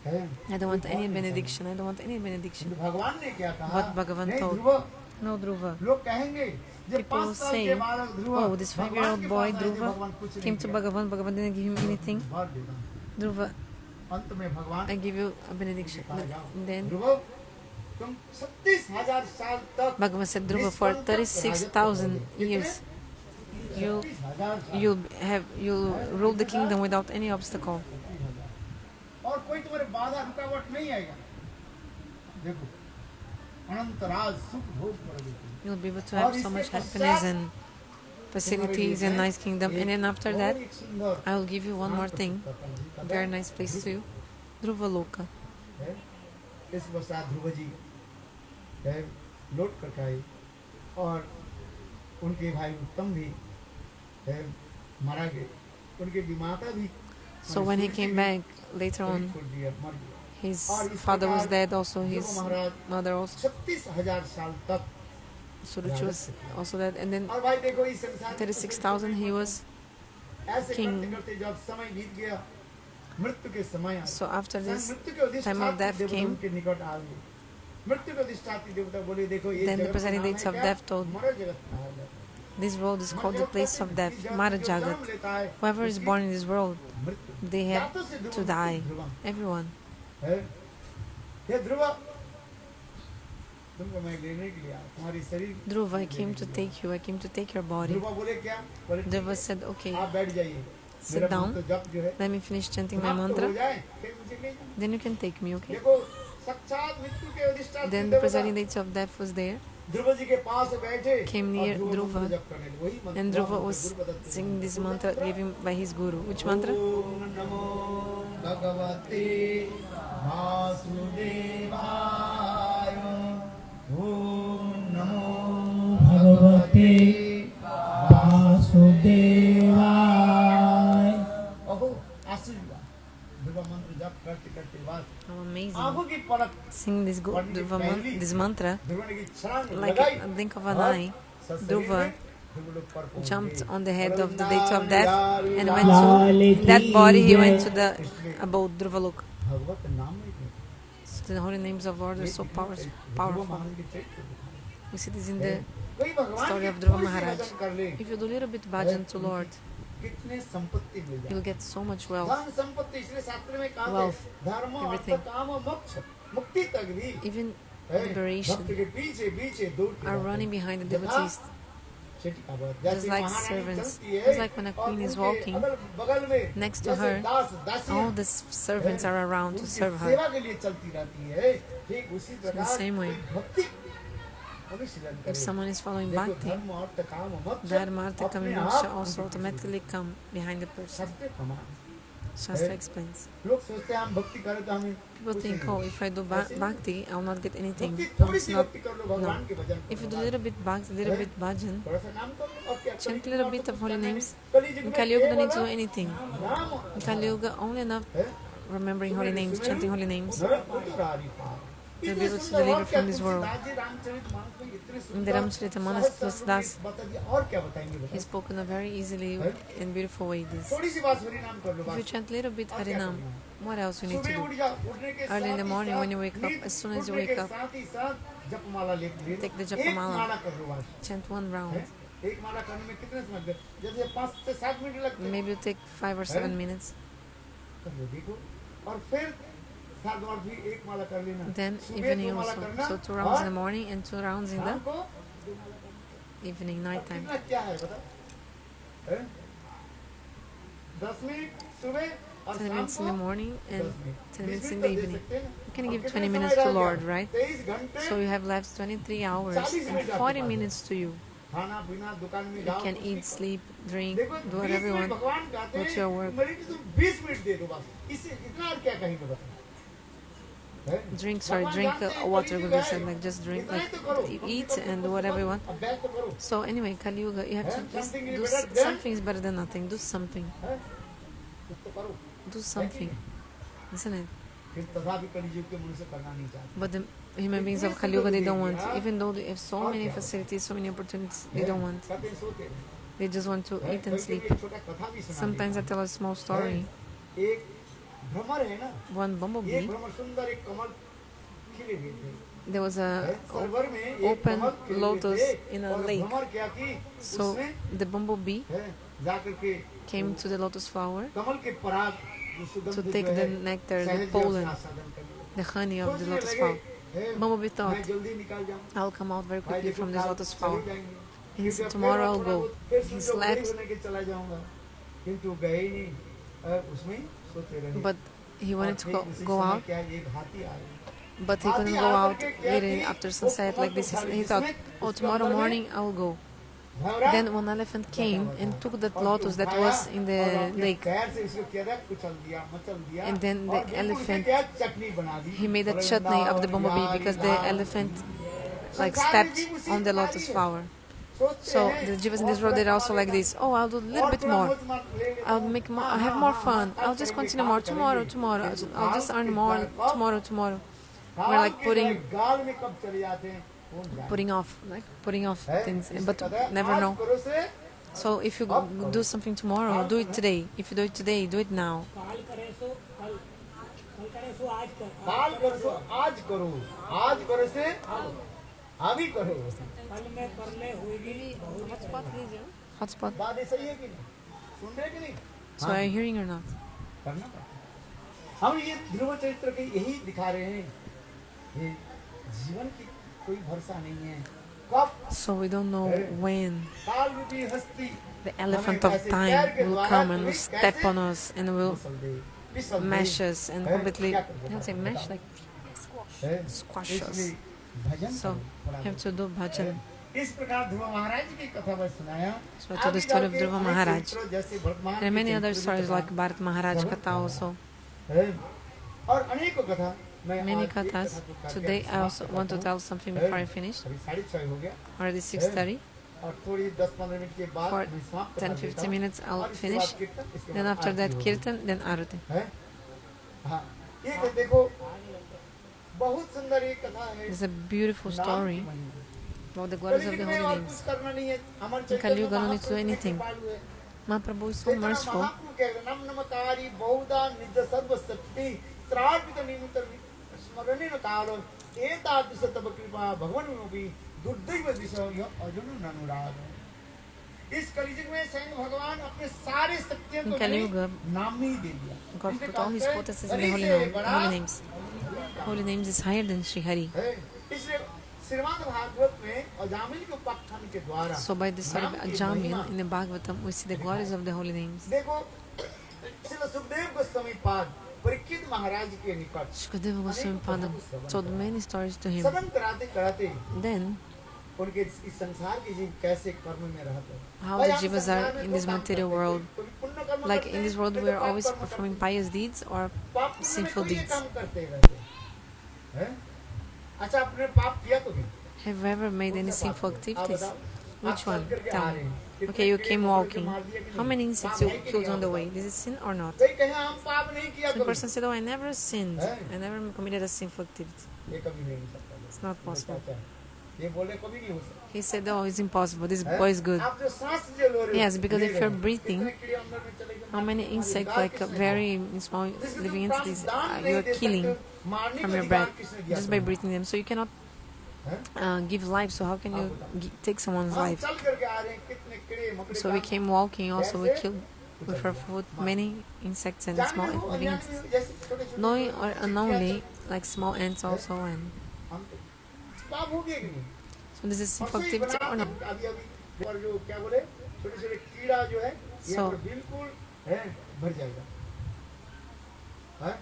I don't want any benediction. I don't want any benediction. भगवान ने क्या कहा? What Bhagavan नहीं, told. ध्रुव, No, Dhruva. लोग कहेंगे जब People 5 साल say, के बालक ध्रुव, oh, this 5-year-old भगवान boy के पास आए थे, Dhruva भगवान कुछ नहीं came to किया। Bhagavan. Bhagavan didn't give him anything. भर देगा। Dhruva, अंत में भगवान I give you a benediction. And then ध्रुव, तुम 36,000 साल तक Bhagavan said, Dhruva, for 36,000 years, you'll rule the kingdom without any obstacle. और कोई तुम्हारे बाधा रुकावट नहीं आएगा। देखो, अनंत राज सुख भोग करोगे। You'll be able to have so much happiness and facilities and nice kingdom. And then after that, I will give you one more thing, a very nice place to you, Dhruva Loka. इस पश्चात ध्रुव जी लौट कर आए और उनके भाई उत्तम भी मारा गए, उनके विमाता भी। So when he came back later on, his father was dead, also his mother also. 36,000 साल तक Suruchi was also dead. And then और भाई देखो इस संसार 36,000 he was ऐसे king. करते जब समय बीत गया, मृत्यु के समय आया। So after this मृत्यु के अधिष्ठात्री time of death देवता came, उनके निकट आ गए। मृत्यु के अधिष्ठात्री देवता बोले देखो ये then the जगत का presiding नाम dates है of क्या? death told, मर जगत कहा जाता है। this world is called the place of death, Mara Jagat. Whoever is born in this world, they have to die. Everyone. हे ध्रुव, तुमको मैं लेने के लिए आया, तुम्हारी शरीर। Dhruva, I came to take you. I came to take your body. ध्रुव बोले क्या? बोले ठीक Dhruva है, said, okay, आप बैठ जाइए। sit मेरा down. मंत्र जप जो है Let me finish chanting my समाप्त हो mantra. जाए, फिर मुझे ले जाना। Then you can take me, okay? देखो साक्षात मृत्यु के अधिष्ठात्री Then the देवता presiding dates of death was there. Dhruv ji के पास बैठे Came और near ध्रुव Dhruva, मंत्र जप करने लगे। वही मंत्र And Dhruva मंत्र was गुरु बदलते singing this mantra given by his guru. Which mantra? ओम नमो भगवते वासुदेवाय। ओम नमो भगवते वासुदेवाय। अहो आशीर्वाद ध्रुव मंत्र जप करते करते बाद How amazing. आंखों की पलक Sing this this mantra ध्रुव ने की छलांग like लगाई a blink of an और eye. शरीर Dhruva में ध्रुव लोग पर पहुंच jumped गए। on the head of the date of death and went to, in that body he went to the abode Dhruvaloka. भगवत नाम में थे। So the holy names of Lord are so Dhruv powerful. महाराज के चरित्र दिखाए। We see this in the कोई भगवान story की of Dhruva थोड़ी सी Maharaj. भजन कर ले, If you do a little bit bhajan to Lord, कितने संपत्ति मिल जाए। you'll get so much wealth. धन संपत्ति इसलिए शास्त्र में कहा Wealth, है धर्म अर्थ everything. काम और मोक्ष मुक्ति तक भी Even है, liberation भक्त के पीछे पीछे दूर के are जाते running हैं। behind the यथा devotees. शेठी का बात, Just जैसे like महारानी servants. चलती है, Just like when a और queen is उनके walking, अगल-बगल में next to जैसे her, Das दासियां all the servants are around to उनकी serve her. सेवा के लिए चलती रहती है। ठीक उसी प्रकार same way, कोई भक्ति अनुशीलन If करे। someone is following देखो bhakti, धर्म अर्थ काम और मोक्ष Dharma, Artha, Kama, अपने Moksha आप also उनके automatically come behind the person. सत्य प्रमाण। Shastra explains. लोग सोचते हैं हम भक्ति करें तो हमें People कुछ think, नहीं oh, if I do bhakti, I will not get anything. भक्ति No, थोड़ी it's सी not. भक्ति कर लो भगवान के भजन If you करो। do a little bit bhakti, a little bit bhajan, थोड़ा सा नाम कर लो और क्या chant a little bit of holy names. कलयुग In में Kali Yuga, you don't need to केवल do anything. नाम In Kali Yuga, only enough है remembering holy names, chanting holy names. उतरारी par. You'll be इतने able to सुंदर deliver और क्या from this world. Tulsidas ji Ramcharitmanas में इतने In the सुंदर Ramcharitamanas, सहस्त्र Tulsidas, रूप बता दिया। और क्या बताएंगे he बताओ? spoke in a very easily and beautiful way this. थोड़ी सी बात हरि नाम कर लो If you बस। chant a little bit Harinam, what else you need to सुबह do? उठ जा, उठने के Early in the साथ ही morning साथ when you wake up, नींद as soon as you उठने wake के up, साथ ही साथ जपमाला ले take the एक Japamala. माला कर लो बस। Chant one round. है? एक माला करने में कितने समय लगते हैं? जैसे 5 से 7 मिनट लगते हैं। Maybe you take 5 or 7 minutes. कर लो, देखो और फिर साथ और भी एक माला कर लेना। Then सुबह evening 2 माला also. करना So 2 rounds in the और morning and 2 rounds in शाम the को 2 माला करना। evening, night time. कितना क्या है बताओ? हैं? 10 मिनट सुबह और 10 शाम minutes in the को morning 10 and minute. 10 20 minutes in minute the तो दे evening. सकते हैं ना? You can और give कितना 20 समय minutes रह to गया? Lord, right? 23 घंटे So you have left 23 hours 40 and minutes 40 आपके minutes to you. खाना पीना दुकान में You जाओ can कुछ eat, भी करो। sleep, drink, देखो do 20 whatever you minute want. भगवान कहते What's हैं your work? मेरे को तुम 20 मिनट दे दो बस इससे इतना और क्या कहेंगे बताओ drink water, Guru said, like just drink, like eat and do whatever you want. अभ्यास तो करो So anyway, Kali Yuga, you have to just do something is better than nothing. Do something. कुछ तो करो Do something. Isn't it? फिर तथापि कलियुग के मनुष्य करना नहीं चाहते But the human beings of Kali Yuga, they don't want, even though they have so many facilities, so many opportunities, they don't want. कहते हैं सोते हैं They just want to eat and sleep. एक छोटा कथा भी सुना Sometimes I tell a small story. एक भ्रमर है ना One ये bumblebee, भ्रमर सुंदर एक कमल खिले हुए थे there was a सरोवर में एक open कमल खिले हुए lotus थे, in a और lake. भ्रमर क्या की So उसने the bumblebee जाकर के came to the lotus flower कमल के पराग जो सुगंध to जो take है, the nectar, the सहज pollen, जल से आस्वादन करने the honey of the सोचने lotus लगे, flower. Bumblebee मैं thought, जल्दी निकाल जाऊं I'll come out very भाई quickly देखो from this काल lotus चले flower. जाएंगे He फिर said, जब tomorrow फिर I'll थोड़ा go. बहुत फिर He सूरज slept. होने के चला जाऊंगा किंतु गए ही नहीं उसमें ही सोते रहे But he wanted to और फिर उसी go समय out, क्या एक हाथी आया but he couldn't go out later after sunset like this. He thought, oh, tomorrow morning I will go. Bhanwara Then one elephant came and took that lotus that was in the lake, पैर से इसको क्या कुचल दिया मचल दिया and then the और बिल्कुल उसे elephant, क्या चटनी बना दी he made a chutney of the bumblebee because the elephant like stepped on the lotus flower. So the jivas in this world, they're also like this. Oh, I'll do a little bit more. I'll make more. I'll have more fun. I'll just continue more tomorrow. I'll just earn more tomorrow. We're like गाल में कब चले जाते हैं कौन जाने? putting off हैं? things, इससे but पता है, never आज know. करो से So if you do something tomorrow, do it today. If you do it today, do it now. काल करे सो कल कल करे सो आज कर काल करो सो आज करो से अभी करो कल में कर ले होगी Hotspot. बात ये सही है कि नहीं सुन रहे कि नहीं So are you hearing or not? करना पड़ता हम ये ध्रुव चरित्र के यही दिखा रहे हैं ये जीवन की कोई भरोसा नहीं है कब So we don't know when काल रूपी हस्ती the elephant of time will come and will step on us and will whistle they mash us and completely, I don't say mash, like squash us. इसलिए भजन So करो, you have to do bhajan. इस प्रकार ध्रुव महाराज की कथा मैं सुनाया So I told the story of आगे Dhruva जाके Maharaj. चरित्र जैसे भरतमान There are की many other चरित्र stories कथा like Bharat Maharaj Katha also. है। और अनेकों कथा मैं Many आज एक kathas. कथा को करके Today I also समाप्त want to करता tell something before I finish. हूँ। अभी 6:30 हो गया Already 6:30. और थोड़ी 10-15 मिनट के बाद For मैं समाप्त कर देता 10-15 हूँ। minutes और I'll इसके finish. बाद कीर्तन, इसके Then बाद after आरती that होगी। Kirtan, then Arati. है? हाँ, ये कि देखो बहुत सुंदर ये कथा है It's a beautiful नाम story की महिमा। about the glories of the में holy और names. कुछ करना नहीं है अमर In Chaitanya Kali Yuga, no need to do Mahaprabhu anything. कृपालु है। Mahaprabhu is so Chaitanya merciful. महाप्रभु कह रहे नम नमकारी बहुधा निज सर्व शक्ति त्रार्पित निमित्त स्मरणेन काल एतादृश तब कृपा भगवान भी दुर्दैव विषय अर्जुन अनुराग इस कलियुग में स्वयं भगवान अपने सारे शक्तियों In को Kali मैंने Yuga, नाम नहीं दे दिया God इसने put कहा all his है, potencies in the Hari holy से name, बड़ा holy names. Holy names is higher than Sri Hari. है। इसलिए श्रीमद् भागवत में अजामिल के उपाख्यान के द्वारा So by the story of नाम की Ajamil महिमा, in the Bhagavatam, we see the glories of the holy names. देखो श्री सुखदेव गोस्वामी पाद परीक्षित महाराज के निकट Shukadeva Goswami Pada told many stories to him. सदन कराते कराते Then, उनके इस संसार के जीव कैसे कर्म में रहते हैं how the jivas are in this material world. Like in this world, we are always performing pious deeds or sinful deeds. काम करते रहते हैं अच्छा आपने पाप किया तो नहीं Have you ever made any sinful आप activities? बताओ Which आप one? चल करके Tell आ me. रहे हैं Okay, you came walking. How many insects you killed on the way? Is it sin or not? कोई कहे हम पाप नहीं किया Some कभी person said, oh, I never sinned. I never committed a sinful activity. ये कभी नहीं हो सकता It's not possible. ये बोले कभी नहीं हो सकता He said, oh, it's impossible. This boy is good. आप जो सांस जो लो रहे हो, Yes, because if ले you're रहे हो, breathing, कितने कीड़े अंदर में चले गए, How many हमारी insects, गाल like किसने very दिया? small जिसने living तुम entities, प्राण you नहीं are दे सकते, killing मारने from का your अधिकार breath किसने दिया just by तुम्हें? breathing them. So you cannot हैं? give life. So how can you take someone's हम life? चल करके आ रहे हैं, कितने कीड़े मकड़े So we काम- came walking. Also, we killed with our food many insects and जाने small में वो living अनजाने entities. में जैसे छोटे-छोटे Knowing or चिड़िया unknowingly, चल- like small ants also, and हम तो- पाप हो गया कि नहीं? so this is और sinful सही activity बना or not? अभी और जो क्या बोले छोटे-छोटे कीड़ा जो है ये So- पर बिल्कुल है भर जाएगा हैं?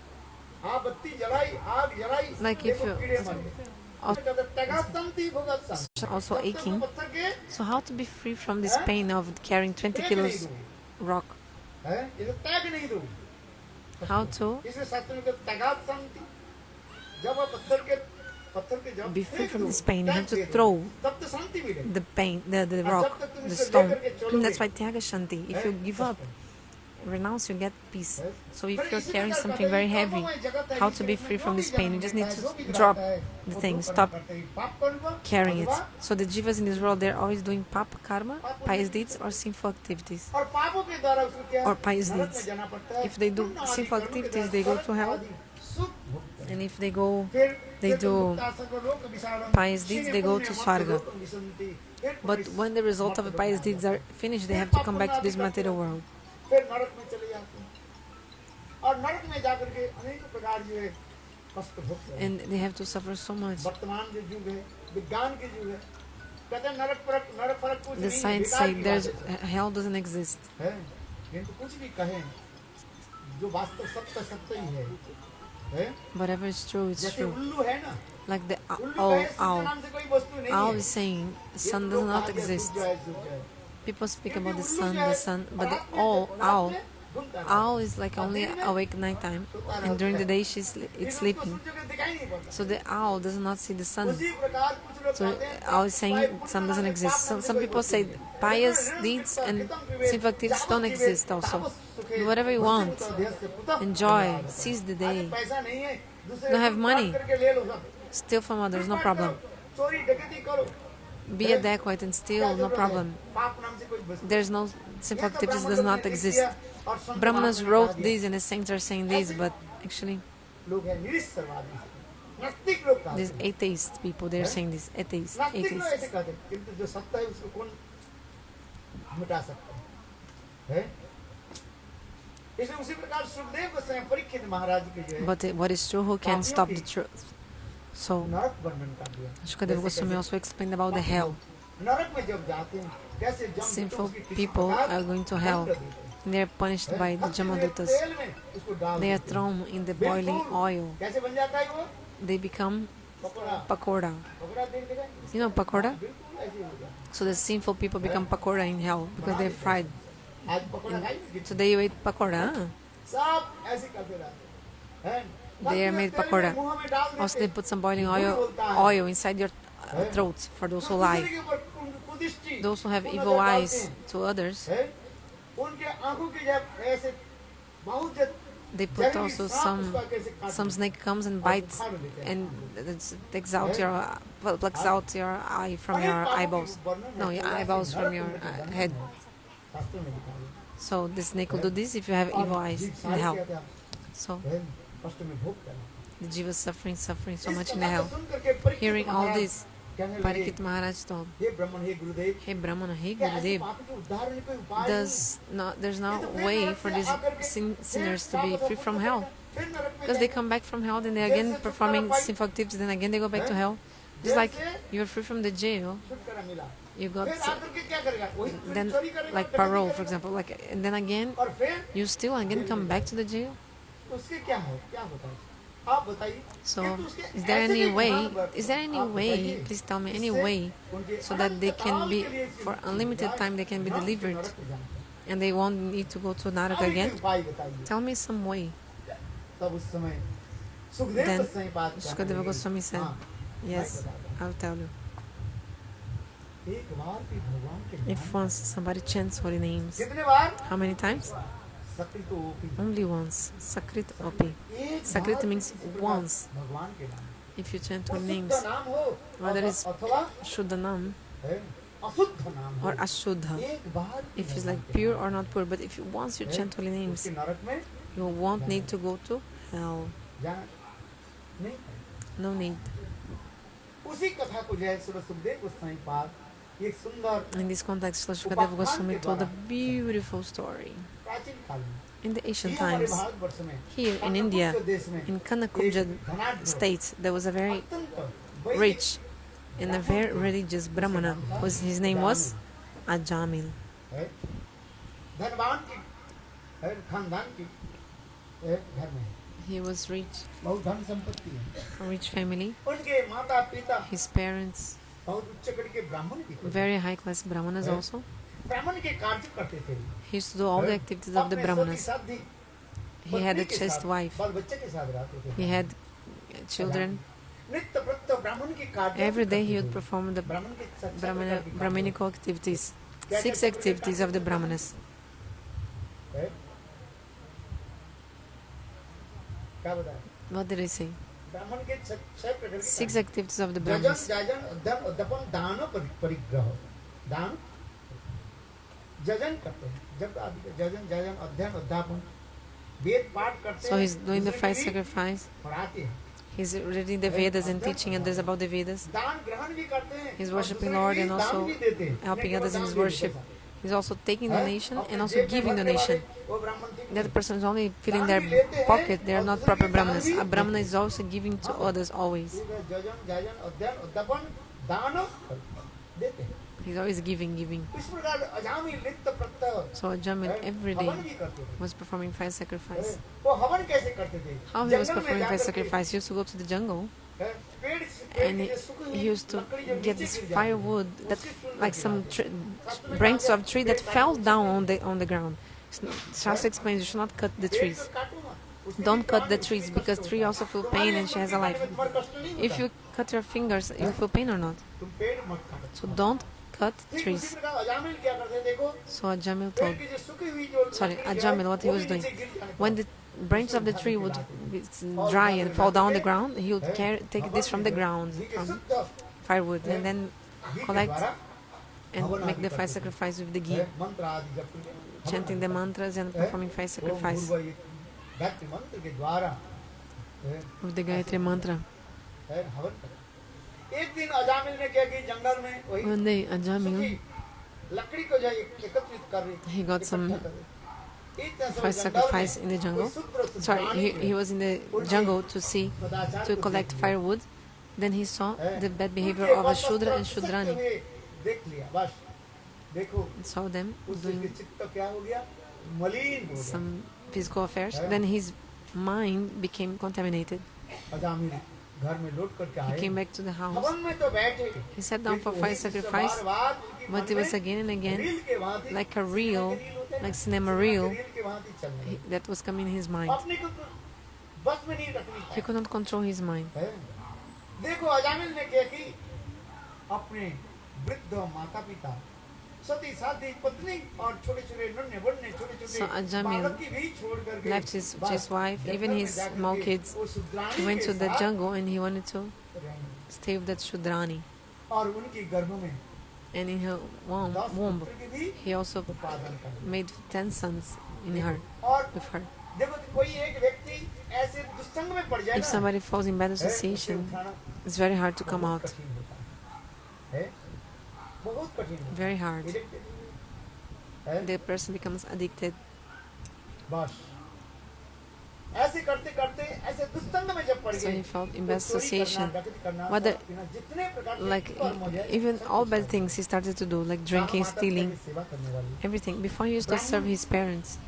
आप बत्ती जलाई आग जलाई Like if देखो you- कीड़े मर गए Also- कहते हैं, तगासंती भुगतसं। Also तब तक aching. पत्थर के So how to be free from this pain of carrying 20 त्याग kilos नहीं दो, rock? हैं? इसे त्याग नहीं दो How to इसलिए शास्त्र में कहते हैं, तगासंती जब वो पत्थर के जब be free फेंक from दो, this pain, you have to फेंक दे, throw तब तो शांति मिलेगी। the pain, the और rock, जब तक तुम the इसे stone. लेकर के चलोगे, That's why Tyaga Shanti. If you give up, renounce, you get peace. So if you're carrying something very heavy, how to be free from this pain? You just need to drop the thing, stop carrying it. So the jivas in this world, they're always doing papa karma, pious deeds, or sinful activities, और पापों के द्वारा उसको क्या or pious नरक में deeds. जाना पड़ता है। If they do पुण्य आदि sinful कर्मों के activities, द्वारा they go to स्वर्ग hell. आदि सुख भोगते हैं। And if they go, फिर they ये तो do मुक्ता सर्व लोक विशालम, pious deeds, they go to पुण्य Swarga. लोक विशन्ति। फिर But पुण्य when the result of the pious deeds are finished, they have to come back to this material world. फिर नरक में चले जाते हैं और नरक में जाकर के अनेक प्रकार जो है कष्ट भोगते हैं। And they have to suffer so much. वर्तमान जो युग है विज्ञान के युग है, कहते हैं नरक फरक कुछ The नहीं है, science बेकार say की there's बात है। hell doesn't exist. है, किंतु कुछ भी कहें जो वास्तव सत्य ही है? Whatever is true, it's जैसे true. उल्लू है ना, Like the उल्लू कहे सूर्य owl. नाम से कोई वस्तु नहीं Owl है। is saying ये sun तो does लोग not कहा कि exist. सूर्य है, सूर्य है। People speak क्योंकि about the उल्लू जो है, sun, but the रात में owl घूमता रहता है। owl is like only awake nighttime, and during the day it's फिर उसको sleeping. सूर्य को दिखाई नहीं पड़ता। So the owl does not see the sun. उसी प्रकार कुछ लोग So कहते हैं, owl is saying भाई, sun doesn't पुण्य exist. नाम से Some कोई people वस्तु say नहीं है। pious deeds and sinful activities don't exist also. Do whatever you want. Enjoy. Seize the day. पैसा नहीं है, दूसरे Don't have को money. काट करके ले लो सब। Steal from others, no problem. चोरी डकैती करो। Be a dacoit and steal, no problem. पाप नाम से कोई वस्तु There's no sinful activities does not exist. Brahmanas wrote these and the saints are saying these, but actually लोग हैं निरीश्वरवादी, नास्तिक लोग कहते these हैं। atheist people, they're saying this. Atheists, नास्तिक लोग ऐसे atheists. कहते हैं, किंतु जो सत्य है उसको कौन मिटा सकता है? इसलिए उसी प्रकार सुखदेव गोस्वामी परीक्षित महाराज के जो है But what is true, who can stop the truth? So नरक वर्णन कर दिया। Shukadeva Goswami also explained about the hell. नरक में जब जाते हैं, कैसे जम Sinful उसकी किसी people प्रकार are going to hell. दंड देते हैं। They are punished by the Jamadutas. तेल में उसको डाल They are देते हैं। thrown in the boiling oil. कैसे बन जाता है वो? They become pakora. pakoda. Pakora देख देखा? You know pakoda? बिल्कुल ऐसे ही होगा। So the sinful people become pakoda in hell because they're fried. आज पकोड़ा खाई? So they eat pakoda. Huh? सब ऐसे करते रहते हैं। They are made तेल में pakoda. मुंह में डाल देते Also they हैं। put some boiling oil inside your throats for those who lie. दूसरे के ऊपर कुदृष्टि, Those who have वो evil नजर डालते eyes हैं। to others, है? उनके आंखों के जब ऐसे बहुत जब they put also some snake comes and bites and takes out your plucks out your eye from your eyeballs. No, your eyeballs from your head. शास्त्रों में लिखा है। So the snake will do this if you have evil eyes in hell. So कष्ट में भोग करना। the jiva is suffering so इस much in कथा the को hell. सुन करके Parikshit Hearing all Maharaj this, कहने लगे, Parikshit Maharaj told, हे ब्राह्मण, हे गुरुदेव, "Hey Brahmana, hey क्या ऐसे Gurudev, पापी के उद्धार में कोई उपाय there's no नहीं? ये तो फिर way नरक for से these आकर के sinners to फिर be पाप free को from पूर्ण hell. करके फिर नरक में Because they जाएंगे। come back from hell, then they again performing sinful activities, then again they go back to hell. Just like you're free from the jail, छुटकारा मिला। you got फिर आकर के क्या करेगा? वही फिर then चोरी करेगा, like डकैती parole, करेगा। for example, like and then again और फिर you still again come back to the jail. उसके क्या है? क्या होता है? आप बताइए। So किंतु उसके is there ऐसे any भी way? भाव वर्त- Is there any आप way? बताइए, Please tell me any जिससे way उनके so that they Anant can काल be के लिए for unlimited time they can be नरक से delivered नरक में जाना। and they won't need to go to Naraka अभी again. कोई उपाय बताइए। Tell me some way. तब उस समय सुखदेव Then गोस्वामी बात करने Shukadeva लगे। Goswami said, हाँ, "Yes, I'll tell you. एक बार भी भगवान के If once somebody chants holy names, कितने बार? how many times? सकृत ओपी। Only once. Sakrit Opi. एक Sakrit बार means किसी प्रकार once. भगवान के नाम। If you chant वो holy शुद्ध names, नाम हो whether it's अथवा Shuddhanam है, अशुद्ध नाम हो। or Ashuddha, एक बार भी if it's भगवान like के pure नाम। or not pure, but if you once you chant holy names, उसके नरक में you won't need to go to hell. जाना नहीं। No need. उसी कथा को जय श्री सुखदेव गोस्वामी पाद एक सुंदर In this context, Srila Shukadeva Goswami told a beautiful story. प्राचीन काल में In the ancient ये हमारे times, भारतवर्ष में here in कर्नाटक India, के देश में in Kanakubja एक धनाढ्य state, there was a very अत्यंत वैदिक rich and a very religious Brahmana. His name was Ajamil. है, धनवान की है, खानदान की है, घर में He was rich, बहुत धन संपत्ति है। a rich family. उनके माता पिता His parents, बहुत उच्च कोटि के ब्राह्मण भी थे। very high class Brahmanas also. ब्राह्मण के कार्य करते थे। He used to do all the activities of the अपने सती Brahmanas. साथ भी He had a पत्नी के chaste साथ, wife. बाल बच्चे के साथ रहते थे। He had children. नित्य प्रत्य ब्राह्मण की कार्य Every day he would perform the ब्राह्मण की सच्चाई Brahminical activities, 6 activities of the Brahmanas. है? क्या बताया? What did I say? ब्राह्मण के 6 प्रकार की 6 activities of the जजन Brahmanas. जाजन अध्ययन उद्दपन दान परिग्रह दान जजन करते हैं जब आदि जजन जाजन अध्ययन उद्यापन वेद पाठ करते हैं So he's doing the दूसरे 5 की भी sacrifice. पढ़ाते हैं He's reading the Vedas and teaching others about the Vedas. दान ग्रहण भी करते हैं He's और worshipping दूसरे Lord की and दान also भी देते हैं। helping नहीं others in केवल his दान worship. देते हैं। He's also taking हैं? donation अपने and also जेब में giving भरने donation. वाले वो ब्राह्मण ठीक The other person is only filling दान their भी लेते हैं pocket. They are और not दूसरे proper की दान Brahmanas. भी A Brahmana देते is also giving to others always. हैं। जजन जाजन अध्ययन उद्यापन दान देते हैं He's always giving. इस प्रकार अजामी नित्य प्रत्यय So Ajamil every हवन day भी करते थे was performing 5 sacrifice. वो हवन कैसे करते थे How he was जंगल में performing 5 जाकर के, sacrifice? He used to go to the jungle पेड़ and के जो सूखी हुई he used to लकड़ी जब get नीचे this गिर जाती है, firewood that उसकी चुन like के some गिराते हैं। branches of tree that fell down on the ground. Shastra explains you should not cut the पेड़ trees. को काटो मत, उसके Don't भी cut प्राण the में trees उसके because कष्ट tree होता also है। feel तुम्हारे pain and she has a अंदर life. के तुम्हारे कष्ट नहीं If होता। you cut your fingers, you feel pain or not. तुम पेड़ मत काटो। So don't cut ठीक उसी trees. प्रकार अजामिल क्या करते हैं, देखो So Ajamil पेड़ told, की जो सूखी हुई जो sorry, लकड़ी है, Ajamil, what he वो was भी doing. नीचे गिर जाने When पर the branches of the tree would be dry and fall down on the ground, he would take this from the ground, घी के from शुद्ध firewood, and then घी के collect द्वारा and make the 5 sacrifice with the ghee, मंत्र आदि जपते थे। chanting the mantras and performing 5 sacrifice ओम भूर्भुवः गायत्री मंत्र के द्वारा with the Gayatri mantra. हवन करें। एक दिन अजामिल ने क्या किया, जंगल में वही One day सूखी Ajamil, लकड़ी को जो एकत्रित कर रही he got some इकट्ठा कर रही। इतने समय 5 जंगल sacrifice में in the jungle. कोई शूद्र Sorry, प्राणी he was in the jungle to see, सदाचार to को collect देख लिया। firewood. Then he saw the bad behavior उनके of a बस Shudra and वस्त्र Shudrani. हुए देख लिया, बस देखो Saw them उसके doing चित्त क्या हो गया, मलिन हो गया। some physical affairs. Then his mind became contaminated. Ajamil घर में लौट करके He आए, came back to the house. हवन में तो बैठे, He sat down for 5 sacrifice, बार-बार उनके but मन it was में again and again रील के भांति, like a reel, रील होते हैं ना, like cinema सिनेमा के reel, रील के भांति चल रहे हैं। that was coming in his mind. अपने को बस में नहीं रखनी He could not control his mind. है। देखो अजामिल ने क्या की, अपने वृद्ध माता पिता, सती साथी पत्नी और छोटे छोटे नन्हे बन्ने छोटे छोटे So Ajamil बालक की भी छोड़ करके left his बस wife, जंगल even में his जाकर small के kids. वो शुद्राणी He went के to the साथ jungle and he wanted to रहेंगे। stay with that Shudrani. और उनकी गर्भ में And in her 10 womb, पुत्र की भी he also उत्पादन कर। made 10 sons in her, और with her. देखो कोई एक व्यक्ति ऐसे दुष्संग में पड़ जाए If ना, somebody falls in bad है, उसे association, उठाना it's very hard to come बहुत out. कठिन होता है, बहुत कठिन होता Very hard. है। है, The person becomes addicted. बस ऐसे करते करते ऐसे दुष्संग में जब पड़ So गए, he felt in तो bad चोरी association. करना, डकैती करना, What the- शराब पीना, जितने प्रकार के Like कर्म हो जाए, even सब all कुछ bad करना। things he started to do, like drinking, माता पिता stealing, की सेवा करने वाली, everything. Before he used to serve his parents.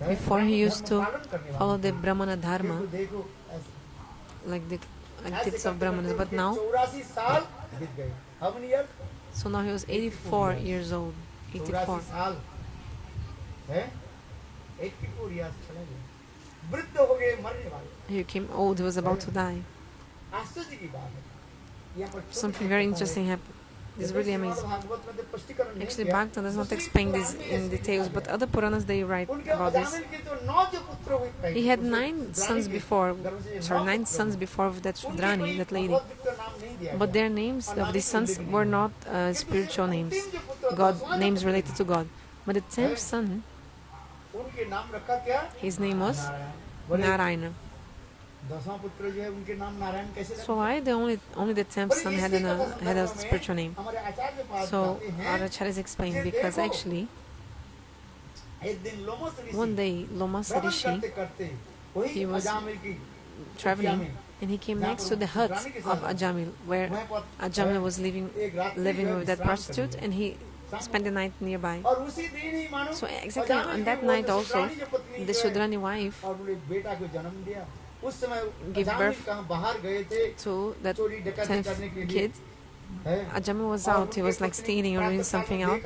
है, Before he ब्राह्मण used धर्म to पालन करने वाली follow the थी। Brahmana dharma, देखो देखो ऐसे like the ऐसे activities of करते Brahmanas. करते But उनके now, 84 साल बीत गए। How many years? so now he was 84 years old. 84. 84 साल है, 84 years चले गए, वृद्ध हो गए, मरने वाले। He became old, he was about to die. आश्चर्य की बात है, यहाँ पर छोटे Something छोटे very कथाएं interesting happened. This is हैं। really Shrimad amazing. भागवत में तो स्पष्टीकरण नहीं Actually, किया। Bhagavatam does not दूसरी explain this पुराण में in ऐसे details, लिखा but गया। other Puranas they write उनके about this. अजामिल के जो 9 जो पुत्र हुए पहले, He had उस 9 शुद्राणी sons के before, गर्भ से 9 sorry, 9 पुत्र sons हुए। before that उनके Shudrani, कोई that lady. भगवत युक्त नाम नहीं दिया But गया। their names of these sons were not spiritual names, names related to God. But the 10th son, उनके नाम रखा क्या? his name was Narayan. बोले, Narayana. 10वां पुत्र जो है उनके नाम नारायण कैसे रखे? So why only the 10th son had a spiritual name? हमारे आचार्य पाद So कहते हैं, our acharyas explained because actually एक दिन लोमस ऋषि one day Lomas भ्रमण Rishi करते करते वही he was अजामिल की traveling and he came next to the hut of Ajamil where वहाँ पर Ajamil was living एक रात्रि living जो है with that विश्राम prostitute करने and he spent the night nearby. और उसी दिन ही मानो So exactly अजामिल on की that वो night जो also शुद्राणी जो पत्नी the जो है, Shudrani wife और उन्हें बेटा को जन्म दिया। उस समय Give अजामिल birth कहाँ बाहर गए थे to that चोरी डकैती 10th करने के लिए, kid Ajamil was out. He was like stealing or doing something out.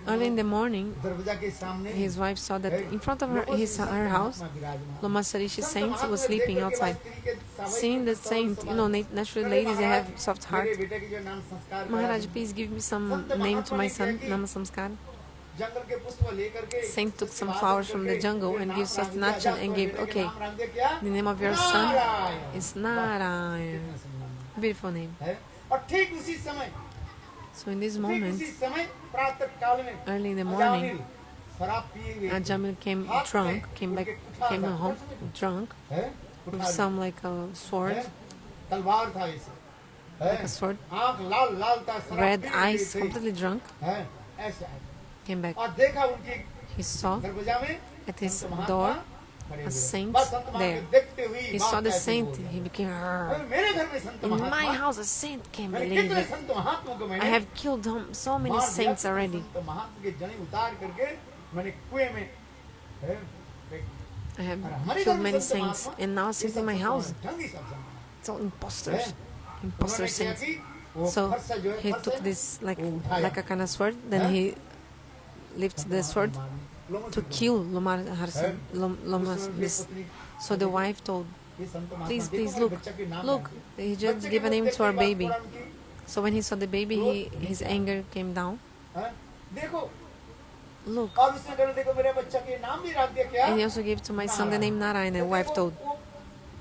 Early in the morning, his wife saw that in front of her house, Loma Sarishi saint was sleeping outside. Seeing the saint, you know, naturally ladies, they have soft heart. Maharaj, please give me some name to my son, Nama Samskar. Saint took some flowers from the jungle and gave Sastinachan and gave, okay, the name of your son is Narayan. Beautiful name. So in this moment, early in the morning, Ajamil came home drunk with some like a sword, red eyes, completely drunk. Came back. He saw at his door a saint there. He saw the saint. He became, in my house a saint came, believe it. I have killed so many saints already. I have killed many saints, and now saints in my house. It's all imposters, imposter saints. So he took this like a kind of sword. Then he lifted the sword to kill Loma. So the wife told, please look, he just gave a name to our baby. So when he saw the baby, his anger came down. Look. And he also gave to my son the name Narayana, the wife told.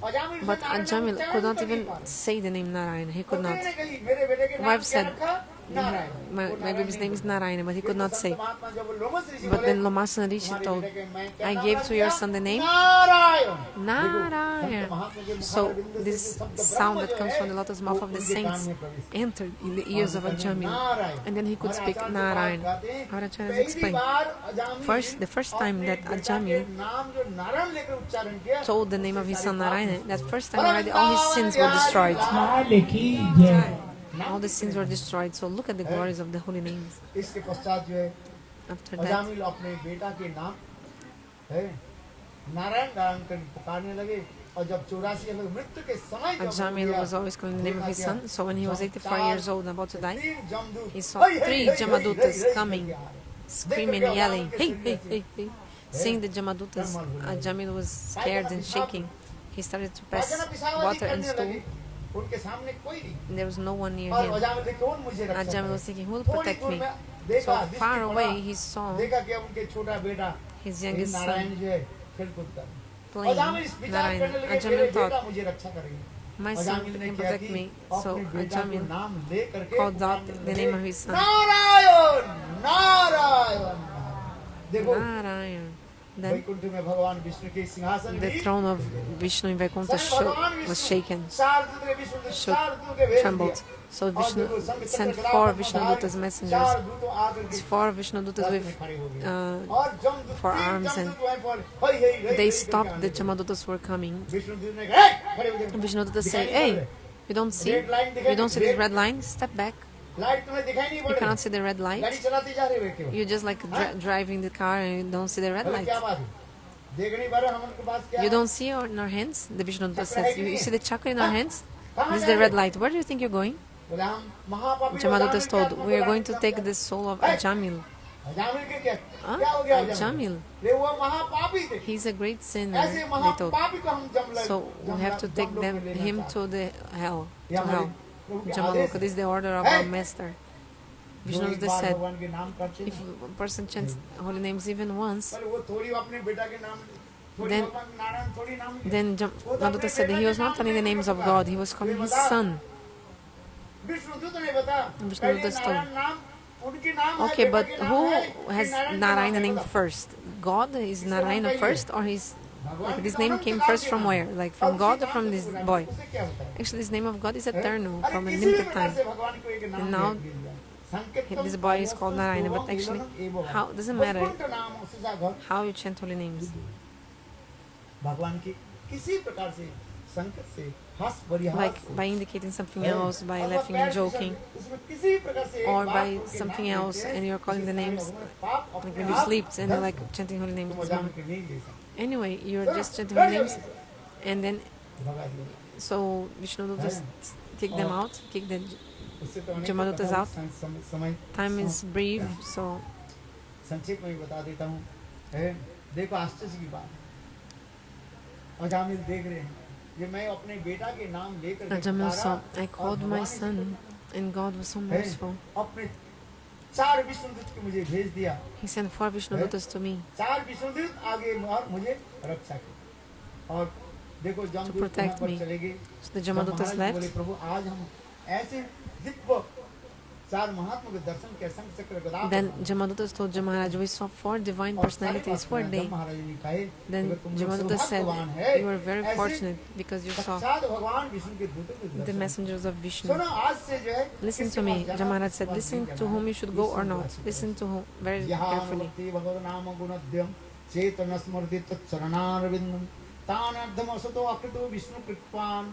But Ajamil could not even say the name Narayana. He could not. The wife said, my baby's name is Narayana, but he could not say. But then Loma Sarishi told, I gave to your son the name Narayan. So this sound that comes from the lotus mouth of the saints entered in the ears of Ajamil, and then he could speak Narayana. Avaracharya explained. The first time that Ajamil told the name of his son Narayana, that first time already all his sins were destroyed. All the sins were destroyed. So look at the glories of the holy names. After that, Ajamil was always calling the name of his son. So when he was 84 years old, about to die, he saw 3 Jamadutas coming, screaming, yelling, hey, hey, hey, hey. Seeing the Jamadutas, Ajamil was scared and shaking. He started to press water and stool. There was no one near him. Ajamil was thinking, who will protect me? So far away, he saw his youngest son playing Narayana. Ajamil thought, my son can protect me. So Ajamil called out the name of his son. Narayan. Then the throne of Vishnu in Vaikuntha was shaken, trembled. So Vishnu sent 4 Vishnudutas messengers. These 4 Vishnudutas with 4 arms, and they stopped the Jamadutas were coming. Vishnudutas say, hey, you don't see this red line? Step back. You cannot see the red light. You're just like driving the car and you don't see the red light. You don't see in our hands? The Vishnuduta says, you see the chakra in our hands? This is the red light. Where do you think you're going? Jamadutas told, we are going to take the soul of Ajamil. Ajamil. He's a great sinner, they told. So we have to take him to the hell. Jamaloka. This is the order of our master. Vishnuduta said, if a person chants holy names even once, then Jamaduta said that he was not calling the names of God, he was calling his son. Vishnuduta told, okay, but who has Narayana name first? God is Narayana first, or his this name came first from where? Like from God or from this boy? Actually, this name of God is eternal, from a limited time. And now this boy is called Narayana, but actually, how doesn't matter how you chant holy names. Like by indicating something else, by laughing and joking, or by something else, and you're calling the names, like when you sleep and you're like chanting holy names. Anyway, you're just chanting holy names, and then so Vishnuduta just kicked them out, kicked the उससे तो अनेक Jamadut is कथा out. समय Time is brief, so संक्षेप में बता देता हूँ। देखो आश्चर्य की बात, अजामिल देख रहे हैं ये मैं अपने बेटा के नाम लेकर के Jamil पुकारा saw, I और called my भगवान ने son, and God was so merciful. अपने 4 विष्णुदूत को मुझे भेज दिया, He sent 4 Vishnudutas to me 4 Vishnudoot आगे और मुझे रक्षा की। और देखो जमदूत वहाँ protect पर me. चले गए। So the जब Jamadutas महाराज बोले left. प्रभु आज हम ऐसे दिव्य 4 महात्मा के दर्शन के संग चक्र गदा Then Jamadutas told Jamaraj, we saw 4 divine personalities. Who are they? महाराज ने कहे Then Jamadutas said, you are very fortunate because you saw साक्षात भगवान विष्णु के दूतों के the Darshan. messengers of Vishnu. सुनो आज से जो है Listen to me. Jamaraj said, listen to whom you should go or not. Listen to whom very carefully. भगवत नाम गुणद्यम चेतन स्मृति तत्चरणारविंदम तानर्धम असतो अकृतो विष्णु कृत्वान।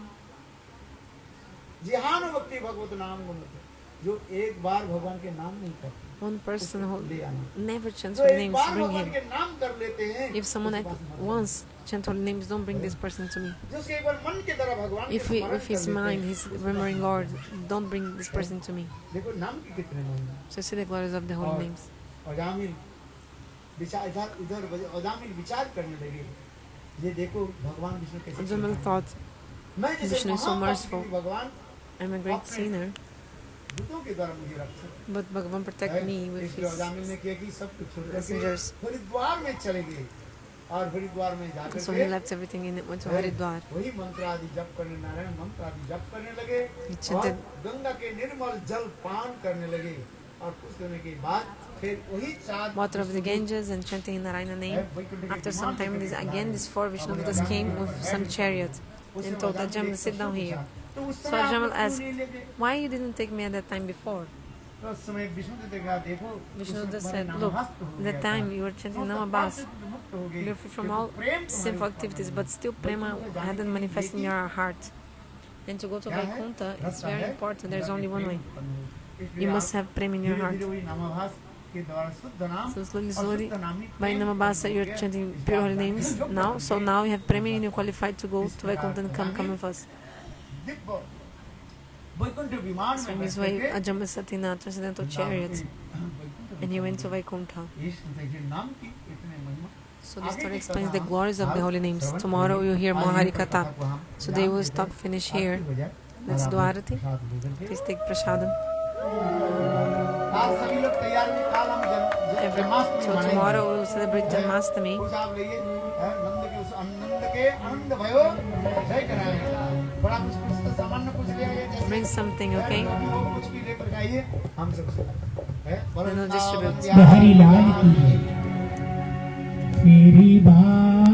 जिहान भक्ति भगवत नाम गुणद्यम, जो एक बार भगवान के नाम नहीं करते, One person who ले आना। never chants जो holy एक names, बार bring भगवान him. के नाम कर लेते हैं, If someone उसके पास मत once chant holy names, don't bring this person to me. जो उसके एक बार मन के तरह भगवान के स्मरण If his कर लेते mind, हैं, he's remembering Lord, don't bring this person to me. देखो नाम के कितने नाम हैं। So see the glories of the holy और names. अजामिल विचार इधर अजामिल विचार करने लगे, ये देखो भगवान विष्णु कैसे Jamil thought, मैं जैसे Vishnu is so महापापी merciful. भगवान I'm a great sinner, दूतों के द्वारा मुझे रक्षा but Bhagavan protect me with इसलिए his अजामिल ने किया कि सब कुछ छोड़ करके messengers. हरिद्वार में चले गए और हरिद्वार में जाकर So he left everything in it, went to Haridwar. वही मंत्र आदि जप करने, नारायण मंत्र आदि जप करने लगे He और chanted गंगा के निर्मल जल पान करने लगे और कुछ समय के बाद फिर वही 4 water of the Ganges and chanting Narayana name. After some time, these 4 Vishnudutas came with some chariot and told Ajamil, sit down here. So Ajamil asked, why you didn't take me at that time before? Vishnuduta said, look, at that time you were chanting Namabas. You were free from all sinful activities, but still Prema hadn't manifested in your heart. And to go to Vaikuntha is very important. There's only one way. You must have Prema in your heart. So slowly, by Namabasa you're chanting pure holy names now. So now you have Prema and you're qualified to go to Vaikuntha and come with us. So in this way, Ajamil sat in a transcendental chariot and he went to Vaikuntha. So the story explains the glories of the holy names. Tomorrow you'll hear more Harikatha. Today we'll stop, finish here. Let's do Arati. Please take Prasadam. So tomorrow we'll celebrate Janmashtami. Bring something, okay? Then we'll distribute. हरी लाल की तेरी बात